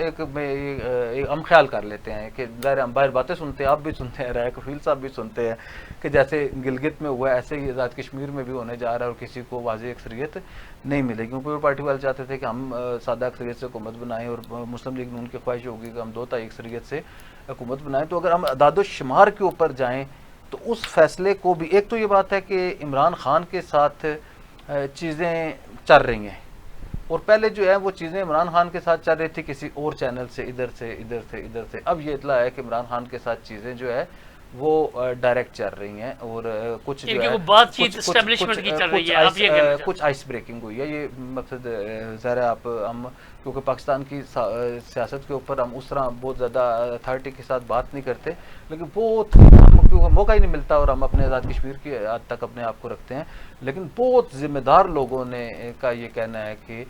ہم خیال کر لیتے ہیں کہ ظاہر ہم باہر باتیں سنتے ہیں, آپ بھی سنتے ہیں, رائے کفیل صاحب بھی سنتے ہیں کہ جیسے گلگت میں ہوا ایسے ہی آزاد کشمیر میں بھی ہونے جا رہا ہے اور کسی کو واضح اکثریت نہیں ملے, کیونکہ وہ پارٹی والے چاہتے تھے کہ ہم سادہ اکثریت سے حکومت بنائیں اور مسلم لیگ نون کی خواہش ہوگی کہ ہم 2 اکثریت سے حکومت بنائیں. تو اگر ہم اعداد و شمار کے اوپر جائیں تو اس فیصلے کو بھی, ایک تو یہ بات ہے کہ عمران خان کے ساتھ چیزیں چل رہی ہیں, اور پہلے جو ہے وہ چیزیں عمران خان کے ساتھ چل رہی تھی کسی اور چینل سے, ادھر سے. اب یہ اطلاع ہے کہ عمران خان کے ساتھ چیزیں جو ہے وہ ڈائریکٹ چل رہی ہیں, اور کچھ جو ہے بات چیت اسٹیبلشمنٹ کی چل رہی ہے, اب یہ کچھ آئس بریکنگ ہوئی ہے. یہ مقصد ظاہر ہے آپ ہم کیونکہ پاکستان کی سیاست کے اوپر ہم اس طرح بہت زیادہ اتھارٹی کے ساتھ بات نہیں کرتے, لیکن بہت موقع ہی نہیں ملتا اور ہم اپنے آزاد کشمیر کی حد تک اپنے آپ کو رکھتے ہیں, لیکن بہت ذمہ دار لوگوں نے کا یہ کہنا ہے کہ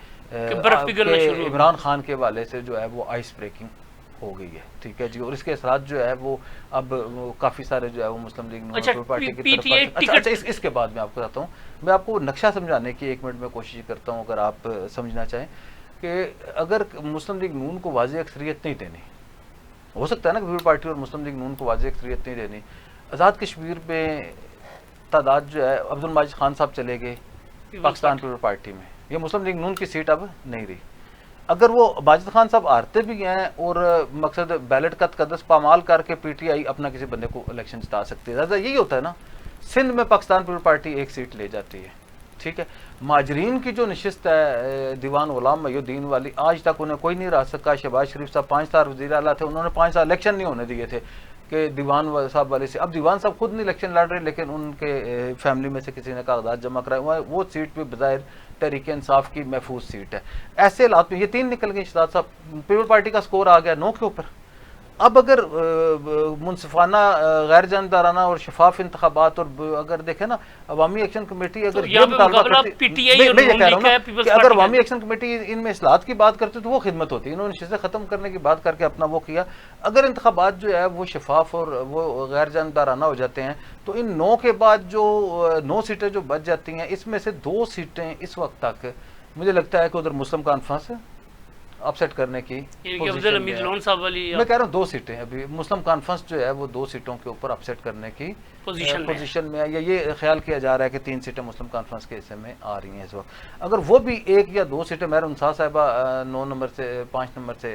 عمران خان کے حوالے سے جو ہے وہ آئس بریکنگ ہو گئی ہے. ٹھیک ہے جی, اور اس کے اثرات جو ہے وہ اب کافی سارے جو ہے وہ مسلم لیگ نون پارٹی کی طرف. اچھا اس کے بعد میں آپ کو بتاتا ہوں, میں آپ کو نقشہ سمجھانے کی 1 منٹ میں کوشش کرتا ہوں اگر آپ سمجھنا چاہیں, کہ اگر مسلم لیگ نون کو واضح اکثریت نہیں دینی, ہو سکتا ہے نا کہ پیپل پارٹی اور مسلم لیگ نون کو واضح اکثریت نہیں دینی, آزاد کشمیر میں تعداد جو ہے, عبد الماجد خان صاحب چلے گئے پاکستان پیپل پارٹی میں, یہ مسلم لیگ نون کی سیٹ اب نہیں رہی. اگر وہ ماجد خان صاحب ہارتے بھی ہیں اور مقصد بیلٹ کا تقدس پامال کر کے پی ٹی آئی اپنا کسی بندے کو الیکشن جتا سکتی ہے, زیادہ یہی ہوتا ہے نا. سندھ میں پاکستان پیپل پارٹی 1 سیٹ لے جاتی ہے, ٹھیک ہے. مہاجرین کی جو نشست ہے دیوان غلام محی الدین والی, آج تک انہیں کوئی نہیں رہ سکا. شہباز شریف صاحب 5 سال وزیر اعلیٰ تھے, انہوں نے 5 سال الیکشن نہیں ہونے دیے تھے کہ دیوان صاحب والے سے. اب دیوان صاحب خود نہیں الیکشن لڑ رہے, لیکن ان کے فیملی میں سے کسی نے کاغذات جمع کرائے, وہ سیٹ بھی بظاہر تحریک انصاف کی محفوظ سیٹ ہے. ایسے حالات میں یہ 3 نکل گئے شہزاد صاحب, پیپل پارٹی کا سکور آ گیا 9 کے اوپر. اب اگر منصفانہ غیر جانبدارانہ اور شفاف انتخابات, اور اگر دیکھیں نا عوامی ایکشن کمیٹی اگر یہ مطالبہ کرتی, میں یہ کہہ رہا ہوں نا کہ اگر عوامی ایکشن کمیٹی ان میں اصلاحات کی بات کرتی تو وہ خدمت ہوتی, انہوں نے نشستیں ختم کرنے کی بات کر کے اپنا وہ کیا. اگر انتخابات جو ہے وہ شفاف اور وہ غیر جانبدارانہ ہو جاتے ہیں تو ان 9 کے بعد جو 9 سیٹیں جو بچ جاتی ہیں, اس میں سے 2 سیٹیں اس وقت تک مجھے لگتا ہے کہ ادھر مسلم کانفرنس اپسیٹ کرنے کی میں کہہ رہا ہوں 2 سیٹیں ابھی مسلم کانفرنس جو ہے وہ 2 سیٹوں کے اوپر اپسیٹ کرنے کی پوزیشن میں ہے, یا یہ خیال کیا جا رہا ہے کہ 3 سیٹیں مسلم کانفرنس کے حصے میں آ رہی ہیں اس وقت. اگر وہ بھی 1 یا 2 سیٹیں, مہر انصاف صاحبہ 9 نمبر سے 5 نمبر سے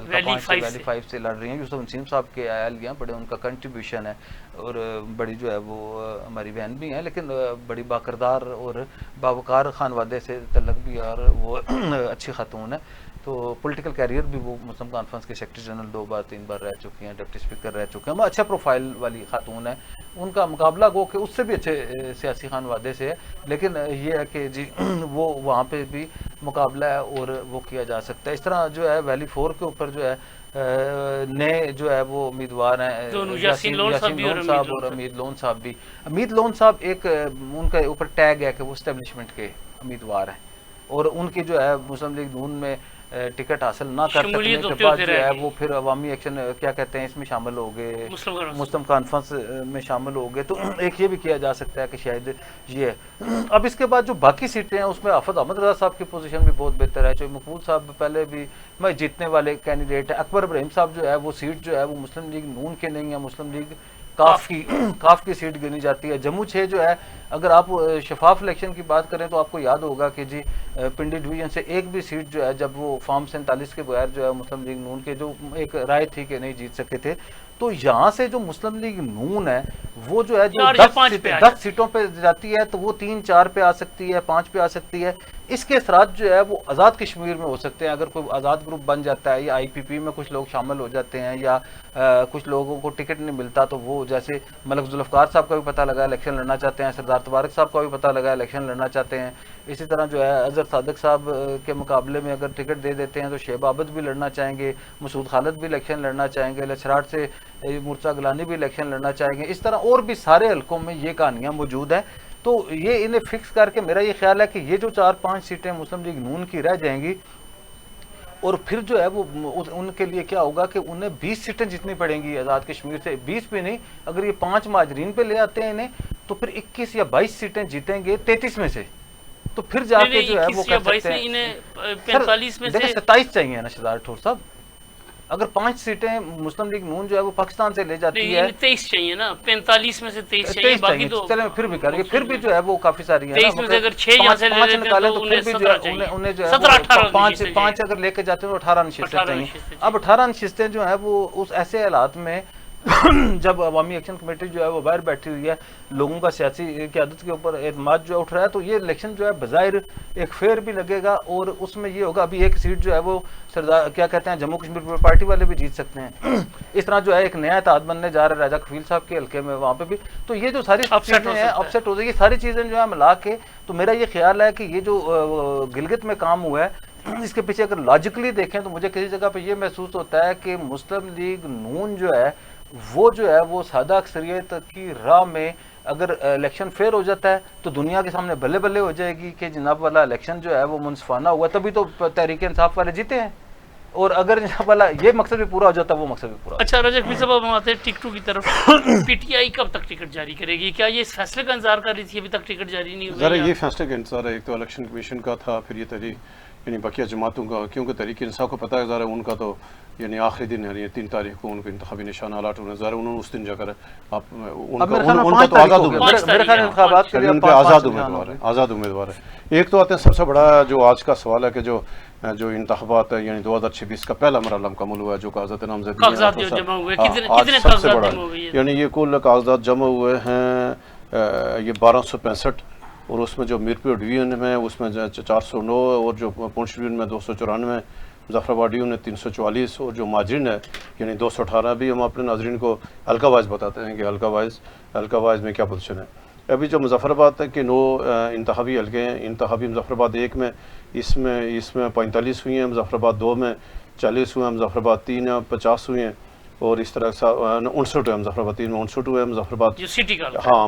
ویلی 5 سے لڑ رہی ہیں. یوسف نسیم صاحب کے اہلیہ بڑے ان کا کنٹریبیوشن ہے, اور بڑی جو ہے وہ ہماری بہن بھی ہیں, لیکن بڑی باکردار اور باوقار خانوادے سے تعلق بھی, اور وہ اچھی خاتون ہے. تو پولیٹیکل کیریئر بھی وہ مسلم کانفرنس کے سیکرٹری جنرل 2 بار 3 بار رہ چکی ہیں, ڈپٹی اسپیکر رہ چکے ہیں, اچھا پروفائل والی خاتون ہے. ان کا مقابلہ گو کہ اس سے بھی اچھے سیاسی خانوادے سے ہے, لیکن یہ ہے کہ جی وہ وہاں پہ بھی مقابلہ ہے اور وہ کیا جا سکتا ہے. اس طرح جو ہے ویلی 4 کے اوپر جو ہے نئے جو ہے وہ امیدوار ہیں, یاسین لون صاحب اور امید لون صاحب بھی. امید لون صاحب ایک ان کا اوپر ٹیگ ہے کہ وہ اسٹیبلشمنٹ کے امیدوار ہیں, اور ان کی جو ہے مسلم لیگ نون میں ٹکٹ حاصل نہ کر سکنے کے بعد جو ہے وہ پھر عوامی ایکشن کیا کہتے ہیں اس میں شامل ہو گئے, مسلم کانفرنس میں شامل ہو گئے. تو ایک یہ بھی کیا جا سکتا ہے کہ شاید یہ ہے. اب اس کے بعد جو باقی سیٹیں ہیں اس میں حافظ احمد رضا صاحب کی پوزیشن بھی بہت بہتر ہے. جو مقبول صاحب پہلے بھی میں جیتنے والے کینڈیڈیٹ ہیں. اکبر ابراہیم صاحب جو ہے وہ سیٹ جو ہے وہ مسلم لیگ نون کے نہیں ہے, مسلم لیگ کاف کی سیٹ گنی جاتی ہے. جموں 6 جو ہے اگر آپ شفاف الیکشن کی بات کریں تو آپ کو یاد ہوگا کہ جی پنڈی ڈویژن سے ایک بھی سیٹ جو ہے جب وہ فارم 47 کے بغیر جو ہے مسلم لیگ نون کے جو ایک رائے تھی کہ نہیں جیت سکے تھے, تو یہاں سے جو مسلم لیگ نون ہے وہ جو ہے جو 10 سیٹوں پہ جاتی ہے تو وہ 3 4 پہ آ سکتی ہے, 5 پہ آ سکتی ہے. اس کے اثرات جو ہے وہ آزاد کشمیر میں ہو سکتے ہیں. اگر کوئی آزاد گروپ بن جاتا ہے یا آئی پی پی میں کچھ لوگ شامل ہو جاتے ہیں یا کچھ لوگوں کو ٹکٹ نہیں ملتا, تو وہ جیسے ملک ذوالفقار صاحب کا بھی پتہ لگا الیکشن لڑنا چاہتے ہیں, سردار تبارک صاحب کا بھی پتہ لگا الیکشن لڑنا چاہتے ہیں. اسی طرح جو ہے اظہر صادق صاحب کے مقابلے میں اگر ٹکٹ دے دیتے ہیں تو شعیب عابد بھی لڑنا چاہیں گے, مسعود خالد بھی الیکشن لڑنا چاہیں گے, لچراٹ سے مرتضیٰ گیلانی بھی الیکشن لڑنا چاہیں گے. اس طرح اور بھی سارے حلقوں میں یہ کہانیاں موجود ہیں. تو یہ انہیں فکس کر کے میرا یہ خیال ہے کہ یہ جو 4-5 سیٹیں مسلم لیگ نون کی رہ جائیں گی, اور پھر جو ہے وہ ان کے لیے کیا ہوگا کہ انہیں 20 سیٹیں جتنی پڑیں گی آزاد کشمیر سے. 20 بھی نہیں, اگر یہ 5 مہاجرین پہ لے آتے ہیں انہیں تو پھر 21 یا 22 سیٹیں جیتیں گے 33 میں سے. تو پھر جا کے جو ہے وہ کہہ سکتے ہیں 45 میں سے 27 چاہیے نا شہزاد ٹھور صاحب. اگر 5 سیٹیں مسلم لیگ نون جو ہے وہ پاکستان سے لے جاتی ہے, 23 چاہیے نا, 45 میں سے 23 چاہیے, باقی تو چلیں پھر بھی کر کے پھر بھی جو ہے وہ کافی ساری ہیں. 23 میں سے اگر 6 یہاں سے لے لیتے ہیں تو پھر بھی جو ہے انہیں جو ہے 5 اگر لے کے جاتے ہیں تو 18 نشستیں چاہیے. اب 18 نشستیں جو ہیں وہ اس ایسے حالات میں جب عوامی ایکشن کمیٹی جو ہے وہ باہر بیٹھی ہوئی ہے, لوگوں کا سیاسی قیادت کے اوپر اعتماد جو ہے اٹھ رہا ہے, تو یہ الیکشن جو ہے بظاہر ایک فیئر بھی لگے گا. اور اس میں یہ ہوگا ابھی ایک سیٹ جو ہے وہ سردار کیا کہتے ہیں جموں کشمیر پارٹی والے بھی جیت سکتے ہیں. اس طرح جو ہے ایک نیا اتحاد بننے جا رہا ہے راجہ کفیل صاحب کے حلقے میں, وہاں پہ بھی. تو یہ جو ساری چیزیں ہیں اپسیٹ ہو جائے گی ساری چیزیں جو ہے ملا کے. تو میرا یہ خیال ہے کہ یہ جو گلگت میں کام ہوا ہے اس کے پیچھے اگر لاجیکلی دیکھیں تو مجھے کسی جگہ پہ یہ محسوس ہوتا ہے کہ مسلم لیگ نون جو ہے وہ سادہ اکثریت کی راہ میں اگر الیکشن فیئر ہو جاتا ہے تو دنیا کے سامنے بلے بلے ہو جائے گی کہ جناب والا الیکشن جو ہے وہ منصفانہ ہوا, تبھی تو تحریک انصاف والے جیتے ہیں. اور اگر جناب والا یہ مقصد بھی پورا ہو جاتا ہے وہ مقصد بھی پورا. اچھا رجب بھائی صاحب ہم آتے ہیں ٹکٹوں کی طرف. پی ٹی آئی کب تک ٹکٹ جاری کرے گی؟ کیا یہ اس فیصلے کا انتظار کر رہی تھی, ابھی تک ٹکٹ جاری نہیں ہوا؟ ذرا یہ فیصلے کا انتظار ہے. ایک تو الیکشن کمیشن کا تھا, پھر یہ تحریک یعنی بقیہ جماعتوں کا, کیونکہ تحریک انصاف کو پتہ ہے ذرا ان کا تو یعنی آخری دن یعنی 3 تاریخ کو ان کو انتخابی نشانہ الاٹ ہونے ذرا انہوں نے اس دن جا کر آپ ان کا تو آزاد انتخابات کے لیے ان پہ آزاد امیدوار ہے. ایک تو آتے ہیں سب سے بڑا جو آج کا سوال ہے کہ جو انتخابات ہے یعنی 2026 کا پہلا مرحلہ مکمل ہوا ہے, جو کاغذات نامزدگی آج سب سے بڑا یعنی یہ کل کاغذات جمع ہوئے ہیں یہ 1265, اور اس میں جو میرپور ڈویژن میں اس میں 409, اور جو پونچھ ڈویژن میں 294, مظفر آباد ڈویژن میں 344, اور جو مہاجرین ہے یعنی 218. بھی ہم اپنے ناظرین کو حلقہ وائز بتاتے ہیں کہ حلقہ وائز میں کیا پوزیشن ہے. ابھی جو مظفر آباد کے 9 انتخابی حلقے ہیں, انتخابی مظفر آباد 1 میں اس میں 45 ہوئی ہیں, مظفر آباد 2 میں 40 ہوئے ہیں, مظفر آباد 3 میں 50 ہوئی ہیں, اور اس طرح 59 ہے, مظفر آباد 3 میں 59 ہوئے ہیں, مظفر آباد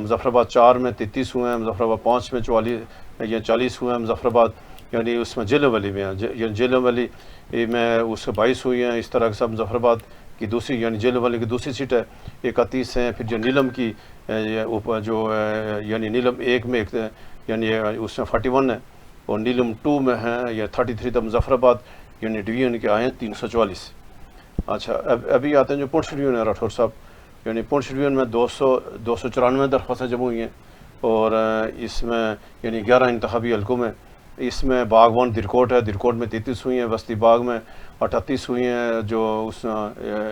مظفر آباد 4 میں 33 ہوئے ہیں, مظفر آباد 5 میں 40 ہوئے ہیں, مظفر آباد یعنی اس میں جیلم ویلی میں جیلم ویلی میں اس کے 22 ہوئی ہیں. اس طرح سے مظفر آباد کی دوسری یعنی جیلم ویلی کی دوسری سیٹ ہے 31 ہیں. پھر جو نیلم کی جو یعنی نیلم 1 میں یعنی اس میں 41 ہے, اور نیلم 2 میں ہیں یا 33 تک مظفر آباد یعنی ڈویژن کے آئے ہیں 344. اچھا ابھی آتے ہیں جو پونچھ ڈویژن ہے راٹھور صاحب, یعنی پونچھ ڈویژن میں 294 درخواستیں جمع ہوئی ہیں, اور اس میں یعنی 11 انتخابی حلقوں میں اس میں باغ 1 درکوٹ ہے, درکوٹ میں 33 ہوئی ہیں, وسطی باغ میں 38 ہوئی ہیں, جو اس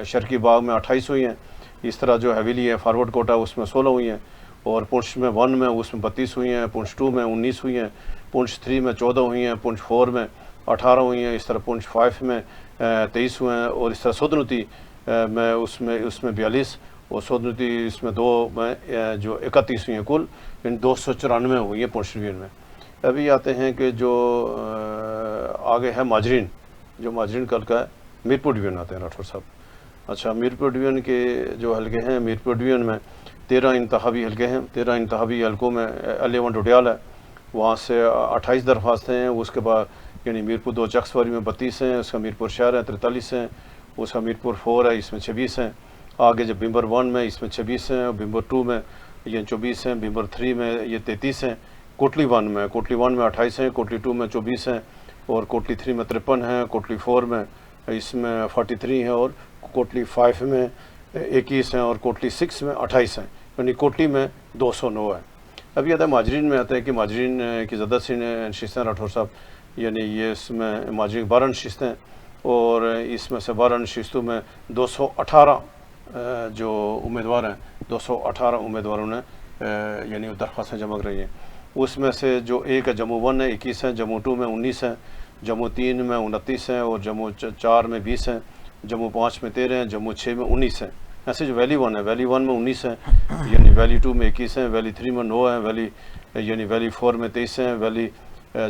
شرقی باغ میں 28 ہوئی ہیں. اس طرح جو حویلی ہے فارورڈ کوٹا اس میں 16 ہوئی ہیں, اور پونچھ میں 1 میں اس میں 32 ہوئی ہیں, پونچھ 2 میں 19 ہوئی ہیں, پونچھ 3 میں 14 ہوئی ہیں, پونچھ 4 میں 18 ہوئی ہیں, اس طرح پونچھ 5 میں 23 ہوئے ہیں, اور اس طرح سودنوتی میں اس میں 42, اور سودنوتی اس میں 2 میں جو 31 ہوئی ہیں, کل یعنی 294 ہوئی ہیں پونچھ ڈویژن میں. ابھی آتے ہیں کہ جو آگے ہے مہاجرین کا حلقہ ہے میرپور ڈویژن آتے ہیں راٹھور صاحب. اچھا میرپور ڈویژن کے جو حلقے ہیں, میرپور ڈویژن میں 13 انتخابی حلقے ہیں. 13 انتخابی حلقوں میں 11 ڈوڈیال ہے, وہاں سے 28 درخواستیں ہیں. اس کے بعد یعنی میرپور 2 چکسواری میں 32 ہیں, اس کا میرپور شہر ہے 43 ہیں, اس کا میرپور 4 ہے اس میں 26 ہیں. آگے جب بمبر 1 میں اس میں 26 ہیں, اور بمبر 2 میں یہ 24 ہیں, بمبر 3 میں یہ 33 ہیں, کوٹلی 1 میں 28 ہیں, کوٹلی 2 میں 24 ہیں, اور کوٹلی 3 میں 53 ہیں, کوٹلی 4 میں اس میں 43 ہیں, اور کوٹلی 5 میں 21 ہیں, اور کوٹلی 6 میں 28 ہیں, یعنی کوٹلی میں 209 ہے. ابھی آتا ہے مہاجرین میں. آتا ہے کہ مہاجرین کی زیادہ سی نشستیں راٹھور صاحب, یعنی یہ اس میں مہاجرین 12 نشستیں, اور اس میں سے 12 نشستوں میں 218 جو امیدوار ہیں 218 امیدواروں نے یعنی درخواستیں جمع کر رہی ہیں. اس میں سے جو ایک ہے جموں 1 ہے 21 ہیں، جموں 2 میں 19 ہیں، جموں 3 میں 29 ہیں، اور جموں 4 میں 20 ہیں، جموں 5 میں 13 ہیں، جموں 6 میں 19 ہیں۔ ایسے جو ویلی 1 ہے، ویلی 1 میں 19 ہیں، یعنی ویلی 2 میں 21 ہیں، ویلی 3 میں 9 ہیں، ویلی 4 میں 23 ہیں، ویلی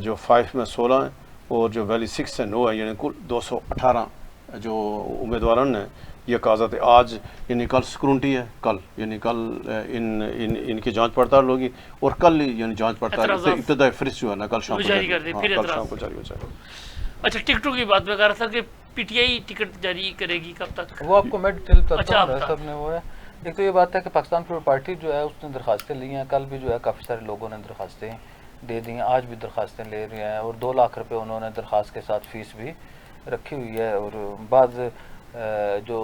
جو 5 میں 16 ہیں، اور جو ویلی 6 ہے 9 ہے، یعنی کل 218 جو امیدواران ہیں یہ کاغذات ہے۔ آج یعنی کل سکرونٹی ہے، کل یعنی کل ان کی جانچ پڑتال ہوگی، اور کل یعنی جانچ پڑتال ابتدائی فہرست جو ہے نا کل شام کو جاری ہو جائے گا۔ اچھا ٹکٹوں کی بات میں کہہ رہا تھا کہ پی ٹی آئی ٹکٹ جاری کرے گی کب تک؟ وہ آپ کو میں ڈیٹیل بتاتا ہوں سب نے وہ ہے۔ ایک تو یہ بات ہے کہ پاکستان پیپلز پارٹی جو ہے اس نے درخواستیں لی ہیں، کل بھی جو ہے کافی سارے لوگوں نے درخواستیں دے دی ہیں، آج بھی درخواستیں لے رہے ہیں، اور 2 لاکھ روپے انہوں نے درخواست کے ساتھ فیس بھی رکھی ہوئی ہے، اور بعض جو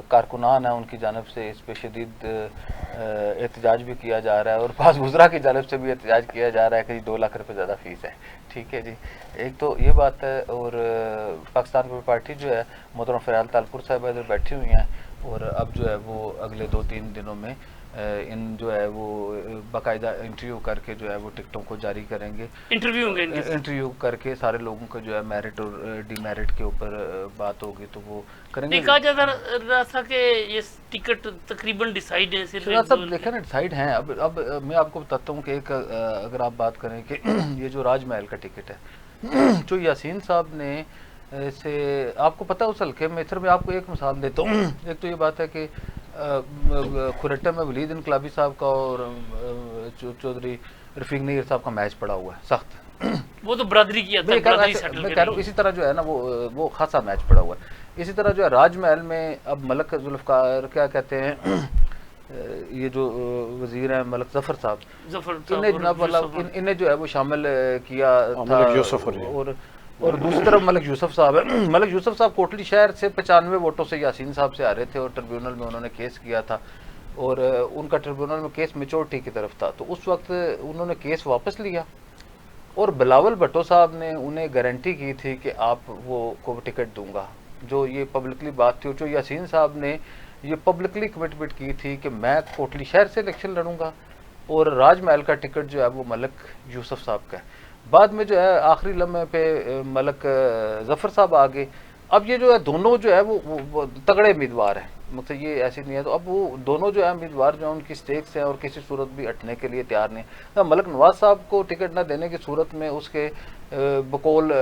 کارکنان ہیں ان کی جانب سے اس پہ شدید احتجاج بھی کیا جا رہا ہے، اور بعض وزراء کی جانب سے بھی احتجاج کیا جا رہا ہے کہ 2 لاکھ روپے زیادہ فیس ہے۔ ٹھیک ہے جی، ایک تو یہ بات ہے، اور پاکستان پیپلز پارٹی جو ہے محترم فریال تالپور صاحب ادھر بیٹھی ہوئی ہیں، اور اب جو ہے وہ اگلے 2-3 دنوں میں ان جو ہے وہ باقاعدہ انٹرویو کر کے جو ہے وہ ٹکٹوں کو جاری کریں گے، انٹرویو کر کے سارے لوگوں کو جو ہے میرٹ اور ڈی میرٹ کے اوپر بات ہوگی تو وہ کریں گے۔ کہا جا رہا تھا کہ یہ ٹکٹ تقریباً ڈیسائیڈ ہیں، شہزاد صاحب دیکھیں نا ڈیسائیڈ ہیں۔ اب میں آپ کو بتاتا ہوں کہ ایک اگر آپ بات کریں کہ یہ جو راج محل کا ٹکٹ ہے جو یاسین صاحب نے سے آپ کو پتہ اس حلقے میں میں آپ کو ایک مثال دیتا ہوں۔ ایک تو یہ بات ہے کہ کھرٹا میں ولید انقلابی صاحب کا اور چودھری رفیق نیر صاحب کا میچ پڑا ہوا ہے سخت، وہ تو برادری کیا تھا، میں کہہ رہا ہوں اسی طرح جو ہے نا وہ خاصا میچ پڑا ہوا ہے۔ اسی طرح جو ہے راج محل میں اب ملک ذوالفقار کیا کہتے ہیں یہ جو وزیر ہیں ملک ظفر صاحب، انہیں جناب والا انہیں جو ہے وہ شامل کیا تھا، اور دوسری طرف ملک یوسف صاحب ہے۔ ملک یوسف صاحب کوٹلی شہر سے 95 ووٹوں سے یاسین صاحب سے آ رہے تھے، اور ٹریبیونل میں انہوں نے کیس کیا تھا، اور ان کا ٹریبیونل میں کیس میچورٹی کی طرف تھا، تو اس وقت انہوں نے کیس واپس لیا، اور بلاول بھٹو صاحب نے انہیں گارنٹی کی تھی کہ آپ وہ کو ٹکٹ دوں گا، جو یہ پبلکلی بات تھی، جو یاسین صاحب نے یہ پبلکلی کمٹمنٹ کی تھی کہ میں کوٹلی شہر سے الیکشن لڑوں گا، اور راج محل کا ٹکٹ جو ہے وہ ملک یوسف صاحب کا ہے۔ بعد میں جو ہے آخری لمحے پہ ملک ظفر صاحب آ گئے۔ اب یہ جو ہے دونوں جو ہے وہ تگڑے امیدوار ہیں، مطلب یہ ایسی نہیں ہے، تو اب وہ دونوں جو ہے امیدوار جو ہیں ان کی سٹیکس ہیں، اور کسی صورت بھی ہٹنے کے لیے تیار نہیں ہیں۔ ملک نواز صاحب کو ٹکٹ نہ دینے کی صورت میں اس کے بقول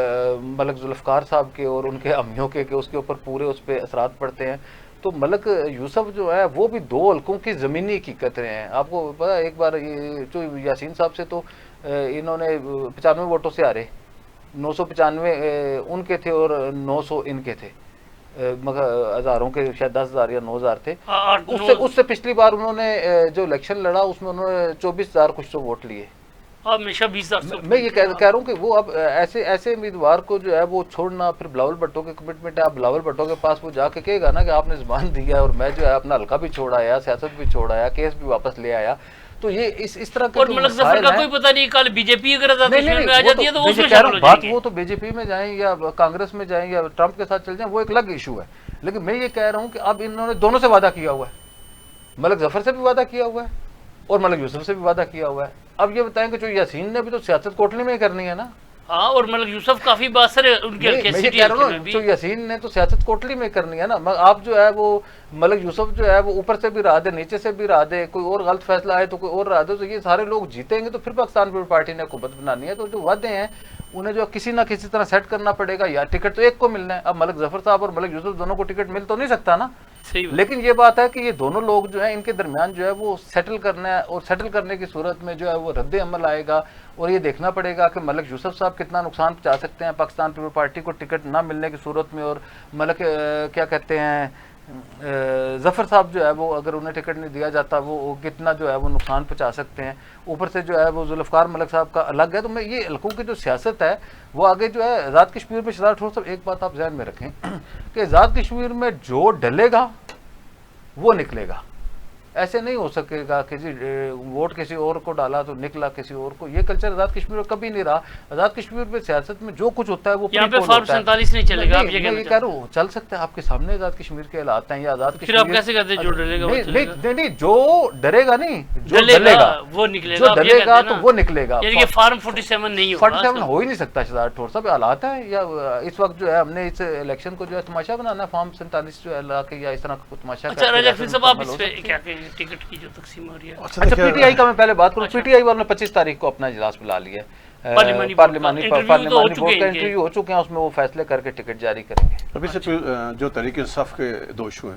ملک ذوالفقار صاحب کے اور ان کے امیوں کے کہ اس کے اوپر پورے اس پہ اثرات پڑتے ہیں، تو ملک یوسف جو ہے وہ بھی 2 حلقوں کی زمینی حقیقتیں ہیں۔ آپ کو پتا ایک بار جو یاسین صاحب سے تو انہوں نے 95 ووٹوں سے ہارے، 995 ان کے تھے اور 900 ان کے تھے، مگر ہزاروں کے شاید 10,000 یا 9,000 تھے۔ اس سے پچھلی بار انہوں نے جو الیکشن لڑا اس میں انہوں نے 24,000 کچھ تو ووٹ لیے۔ ہمیشہ 20,000 میں یہ کہہ رہا ہوں کہ وہ اب ایسے امیدوار کو جو ہے وہ چھوڑنا، پھر بلاول بھٹو کے کمٹمنٹ ہے، آپ بلاول بھٹو کے پاس وہ جا کے کہے گا نا کہ آپ نے زبان دی ہے اور میں جو ہے اپنا حلقہ بھی چھوڑ آیا، سیاست بھی چھوڑ آیا، کیس بھی واپس لے آیا، تو یہ اس طرح کے اور ملک ظفر کا کوئی پتہ نہیں، کل بی جے پی اگر آزادی میں آ جاتی ہے تو اس میں شامل ہو جائیں گے۔ وہ تو بی جے پی میں جائیں یا کانگریس میں جائیں یا ٹرمپ کے ساتھ چل جائیں، وہ ایک الگ ایشو ہے، لیکن میں یہ کہہ رہا ہوں کہ اب انہوں نے دونوں سے وعدہ کیا ہوا ہے، ملک ظفر سے بھی وعدہ کیا ہوا ہے اور ملک یوسف سے بھی وعدہ کیا ہوا ہے۔ اب یہ بتائیں کہ جو یاسین نے بھی تو سیاست کوٹلی میں ہی کرنی ہے نا۔ ہاں، اور ملک یوسف کافی باثر ہے ان کے میں یہ کہہ رہا ہوں جو یاسین نے تو سیاست کوٹلی میں کرنی ہے نا۔ آپ جو ہے وہ ملک یوسف جو ہے وہ اوپر سے بھی رہا دے، نیچے سے بھی رہا دے، کوئی اور غلط فیصلہ آئے تو کوئی اور رہا دے، تو یہ سارے لوگ جیتیں گے تو پھر پاکستان پیپلز پارٹی نے حکومت بنانی ہے، تو جو وعدے ہیں انہیں جو کسی نہ کسی طرح سیٹ کرنا پڑے گا، یا ٹکٹ تو ایک کو ملنا ہے۔ اب ملک ظفر صاحب اور ملک یوسف دونوں کو ٹکٹ مل تو نہیں سکتا نا، لیکن یہ بات ہے کہ یہ دونوں لوگ جو ہیں ان کے درمیان جو ہے وہ سیٹل کرنا ہے، اور سیٹل کرنے کی صورت میں جو ہے وہ رد عمل آئے گا، اور یہ دیکھنا پڑے گا کہ ملک یوسف صاحب کتنا نقصان پہنچا سکتے ہیں پاکستان پیپلز پارٹی کو ٹکٹ نہ ملنے کی صورت میں، اور ملک کیا کہتے ہیں ظفر صاحب جو ہے وہ اگر انہیں ٹکٹ نہیں دیا جاتا وہ کتنا جو ہے وہ نقصان پہنچا سکتے ہیں۔ اوپر سے جو ہے وہ ذوالفقار ملک صاحب کا الگ ہے، تو میں یہ حلقوں کی جو سیاست ہے وہ آگے جو ہے آزاد کشمیر میں شہزاد ٹھور صاحب ایک بات آپ ذہن میں رکھیں کہ آزاد کشمیر میں جو ڈلے گا وہ نکلے گا، ایسے نہیں ہو سکے گا کہ جی ووٹ کسی اور کو ڈالا تو نکلا کسی اور کو. یہ کلچر آزاد کشمیر میں کبھی نہیں رہا. آزاد کشمیر میں سیاست میں جو کچھ ہوتا ہے وہ یہاں پہ فارم 47 نہیں چلے گا. آپ یہ کہہ رہا ہوں چل سکتا ہے آپ کے سامنے آزاد کشمیر کے حالات ہیں. یا آزاد پھر آپ کیسے کہتے ہیں جو ڈرے گا نہیں جو ڈرے گا نہیں جو ڈلے گا وہ نکلے جو ڈلے گا تو وہ نکلے گا. یعنی کہ فارم 47 نہیں ہوگا. 47 ہو ہی نہیں سکتا شہزاد ٹھور صاحب. حالات ہیں یا اس وقت جو ہے ہم نے اس الیکشن کو جو ہے تماشا بنانا فارم 47 جو ہے لا کے یا اس طرح کو تماشا. اچھا رجا فیل صاحب آپ اس پہ کیا کہیں گے ٹکٹ کی جو تقسیم ہو رہی ہے؟ اچھا پی ٹی آئی کا میں پہلے بات کروں. پی ٹی آئی والوں نے 25 تاریخ کو اپنا اجلاس بلا لیا ہے. پارلیمانی بورڈ کا انٹرویو ہو چکے ہیں. اس میں وہ فیصلے کر کے ٹکٹ جاری کریں گے. ابھی سے جو تحریک انصاف کے دو ایشو ہیں.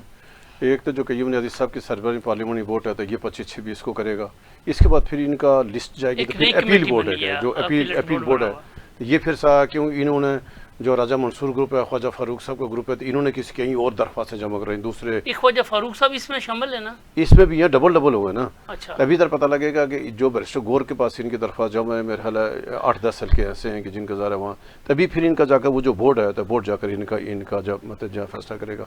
ایک تو جو قیوم عزیز صاحب کی سربراہی پارلیمانی بورڈ ہے تو یہ 25-26 کو کرے گا. اس کے بعد پھر ان کا لسٹ جائے گی تو پھر اپیل بورڈ ہے جو اپیل بورڈ ہے. یہ پھر کیوں انہوں نے جو راجہ منصور گروپ ہے خواجہ فاروق صاحب کا گروپ ہے تو انہوں نے کسی کہیں اور درخواستیں جمع کرائی. دوسرے خواجہ فاروق صاحب اس میں شامل ہے نا؟ اس میں بھی یہ ڈبل ہوئے نا. اچھا ابھی تک پتہ لگے گا کہ جو بیرسٹر گور کے پاس ان کی درخواست جمع ہے میرے خیال ہے 8-10 حلقے ایسے ہیں کہ جن کا ظاہر ہے وہاں تبھی پھر ان کا جا کر وہ جو بورڈ ہے تو بورڈ جا کر ان کا جب مطلب جو فیصلہ کرے گا.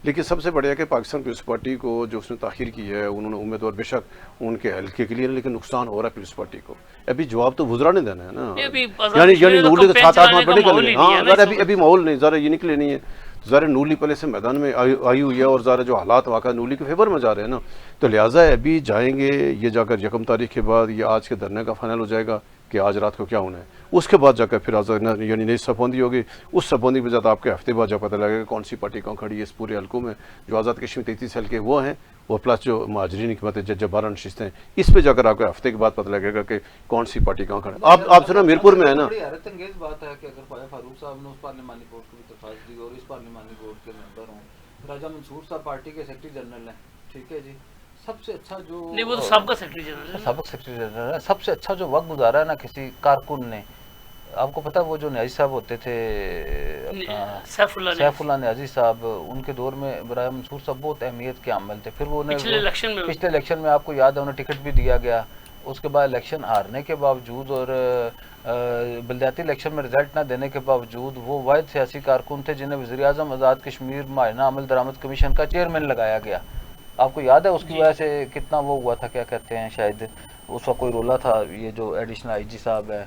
لیکن سب سے بڑھیا ہے کہ پاکستان پیپلز پارٹی کو جو اس نے تاخیر کی ہے انہوں نے امیدوار بے شک ان کے حلقے کے لیے لیکن نقصان ہو رہا ہے پیپلز پارٹی کو. ابھی جواب تو وزرا نے دینا ہے نا. یعنی نورلی کے 7-8 ماہ پہلے کر لیں. ہاں ذرا ابھی ماحول نہیں ذرا یہ نکلے نہیں ہے. ذرا نورلی پہلے سے میدان میں آئی ہوئی ہے اور ذرا جو حالات واقع نورلی کے فیور میں جا رہے ہیں نا تو لہٰذا ابھی جائیں گے یہ جا کر 1 تاریخ کے بعد یہ آج کے دھرنے کا فائنل ہو جائے گا کہ آج رات کو کیا ہونا ہے. اس کے بعد جا کر پھر یعنی نئی صفبندی ہوگی. اس صفبندی کے بعد آپ کے ہفتے بعد جا پتہ لگے گا کون سی پارٹی کہاں کھڑی ہے اس پورے حلقوں میں. جو آزاد کشمیر 33 حلقے وہ ہیں اور پلس جو مہاجرین کی مطلب جب 12 نشستیں اس پہ جا کر آپ کو ہفتے کے بعد پتہ لگے گا کہ کون سی پارٹی کہاں کھڑی ہے. آپ سنا میرپور میں ہے نا. بڑی حیرت انگیز بات ہے کہ اگر خواجہ فاروق صاحب نے اس پارلیمانی بورڈ کو بھی درخواست دی اور اس پارلیمانی بورڈ کے ممبر ہوں. راجہ منصور صاحب پارٹی کے سیکرٹری جنرل ہیں. ٹھیک ہے جی. سب سے اچھا جو نہیں وہ تو سابقہ سیکرٹری جنرل ہے. سابق سیکرٹری جنرل ہے. سب سے اچھا جو وقت گزارا ہے نا کسی کارکن نے. آپ کو پتہ وہ جو نیازی صاحب ہوتے تھے سیف اللہ نیازی صاحب ان کے دور میں راجہ منصور صاحب بہت اہمیت کے عامل تھے. پھر وہ پچھلے الیکشن میں آپ کو یاد ہے انہیں ٹکٹ بھی دیا گیا. اس کے بعد الیکشن ہارنے کے باوجود اور بلدیاتی الیکشن میں رزلٹ نہ دینے کے باوجود وہ واحد سیاسی کارکن تھے جنہیں وزیر اعظم آزاد کشمیر معاہدہ عمل درآمد کمیشن کا چیئرمین لگایا گیا. آپ کو یاد ہے اس کی وجہ سے کتنا وہ ہوا تھا کیا کہتے ہیں شاید اس وقت کوئی رولا تھا. یہ جو ایڈیشنل آئی جی صاحب ہے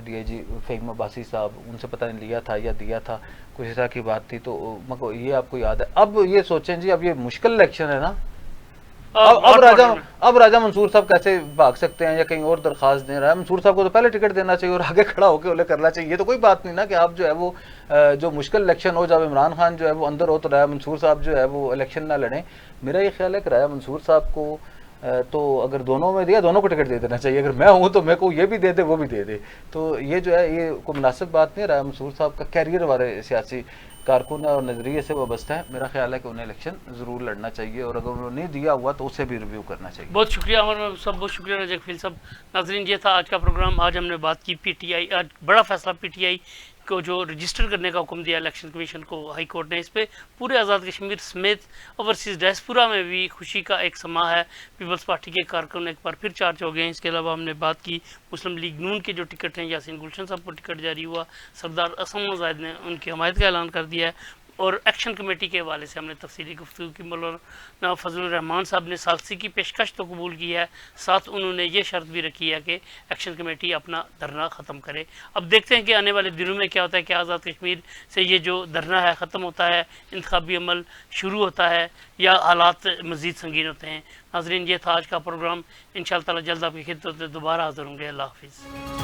ڈی آئی جی فہیم عباسی صاحب ان سے پتہ نہیں لیا تھا یا دیا تھا کچھ ایسا کی بات تھی. تو مگر یہ آپ کو یاد ہے. اب یہ سوچیں جی اب یہ مشکل الیکشن ہے نا. اب راجہ منصور صاحب کیسے بھاگ سکتے ہیں یا کہیں اور درخواست دیں. راجہ منصور صاحب کو تو پہلے ٹکٹ دینا چاہیے اور آگے کھڑا ہو کے انہیں کرنا چاہیے. یہ تو کوئی بات نہیں نا کہ آپ جو ہے وہ جو مشکل الیکشن ہو جب عمران خان جو ہے وہ اندر ہو تو راجہ منصور صاحب جو ہے وہ الیکشن نہ لڑیں. میرا یہ خیال ہے کہ راجہ منصور صاحب کو تو اگر دونوں میں دیا دونوں کو ٹکٹ دے دینا چاہیے. اگر میں ہوں تو میں کو یہ بھی دے دے وہ بھی دے دے. تو یہ جو ہے یہ کوئی مناسب بات نہیں. راجہ منصور صاحب کا کیریئر والے سیاسی کارکن اور نظریے سے وابستہ ہے. میرا خیال ہے کہ انہیں الیکشن ضرور لڑنا چاہیے اور اگر انہوں نے نہیں دیا ہوا تو اسے بھی ریویو کرنا چاہیے. بہت شکریہ عمر صاحب. بہت شکریہ رجا فیل صاحب. ناظرین یہ تھا آج کا پروگرام. آج ہم نے بات کی پی ٹی آئی. آج بڑا فیصلہ پی ٹی آئی کو جو رجسٹر کرنے کا حکم دیا الیکشن کمیشن کو ہائی کورٹ نے. اس پہ پورے آزاد کشمیر سمیت اوورسیز ڈائسپورا میں بھی خوشی کا ایک سما ہے. پیپلز پارٹی کے کارکن ایک بار پھر چارج ہو گئے ہیں. اس کے علاوہ ہم نے بات کی مسلم لیگ نون کے جو ٹکٹ ہیں یاسین گلشن صاحب کو ٹکٹ جاری ہوا. سردار اسم زاہد نے ان کی حمایت کا اعلان کر دیا ہے. اور ایکشن کمیٹی کے حوالے سے ہم نے تفصیلی گفتگو کی. مولانا فضل الرحمان صاحب نے ثالثی کی پیشکش تو قبول کی ہے. ساتھ انہوں نے یہ شرط بھی رکھی ہے کہ ایکشن کمیٹی اپنا دھرنا ختم کرے. اب دیکھتے ہیں کہ آنے والے دنوں میں کیا ہوتا ہے کہ آزاد کشمیر سے یہ جو دھرنا ہے ختم ہوتا ہے, انتخابی عمل شروع ہوتا ہے یا حالات مزید سنگین ہوتے ہیں. ناظرین یہ تھا آج کا پروگرام. انشاءاللہ تعالی جلد آپ کی خدمت میں دوبارہ حاضر ہوں گے. اللہ حافظ.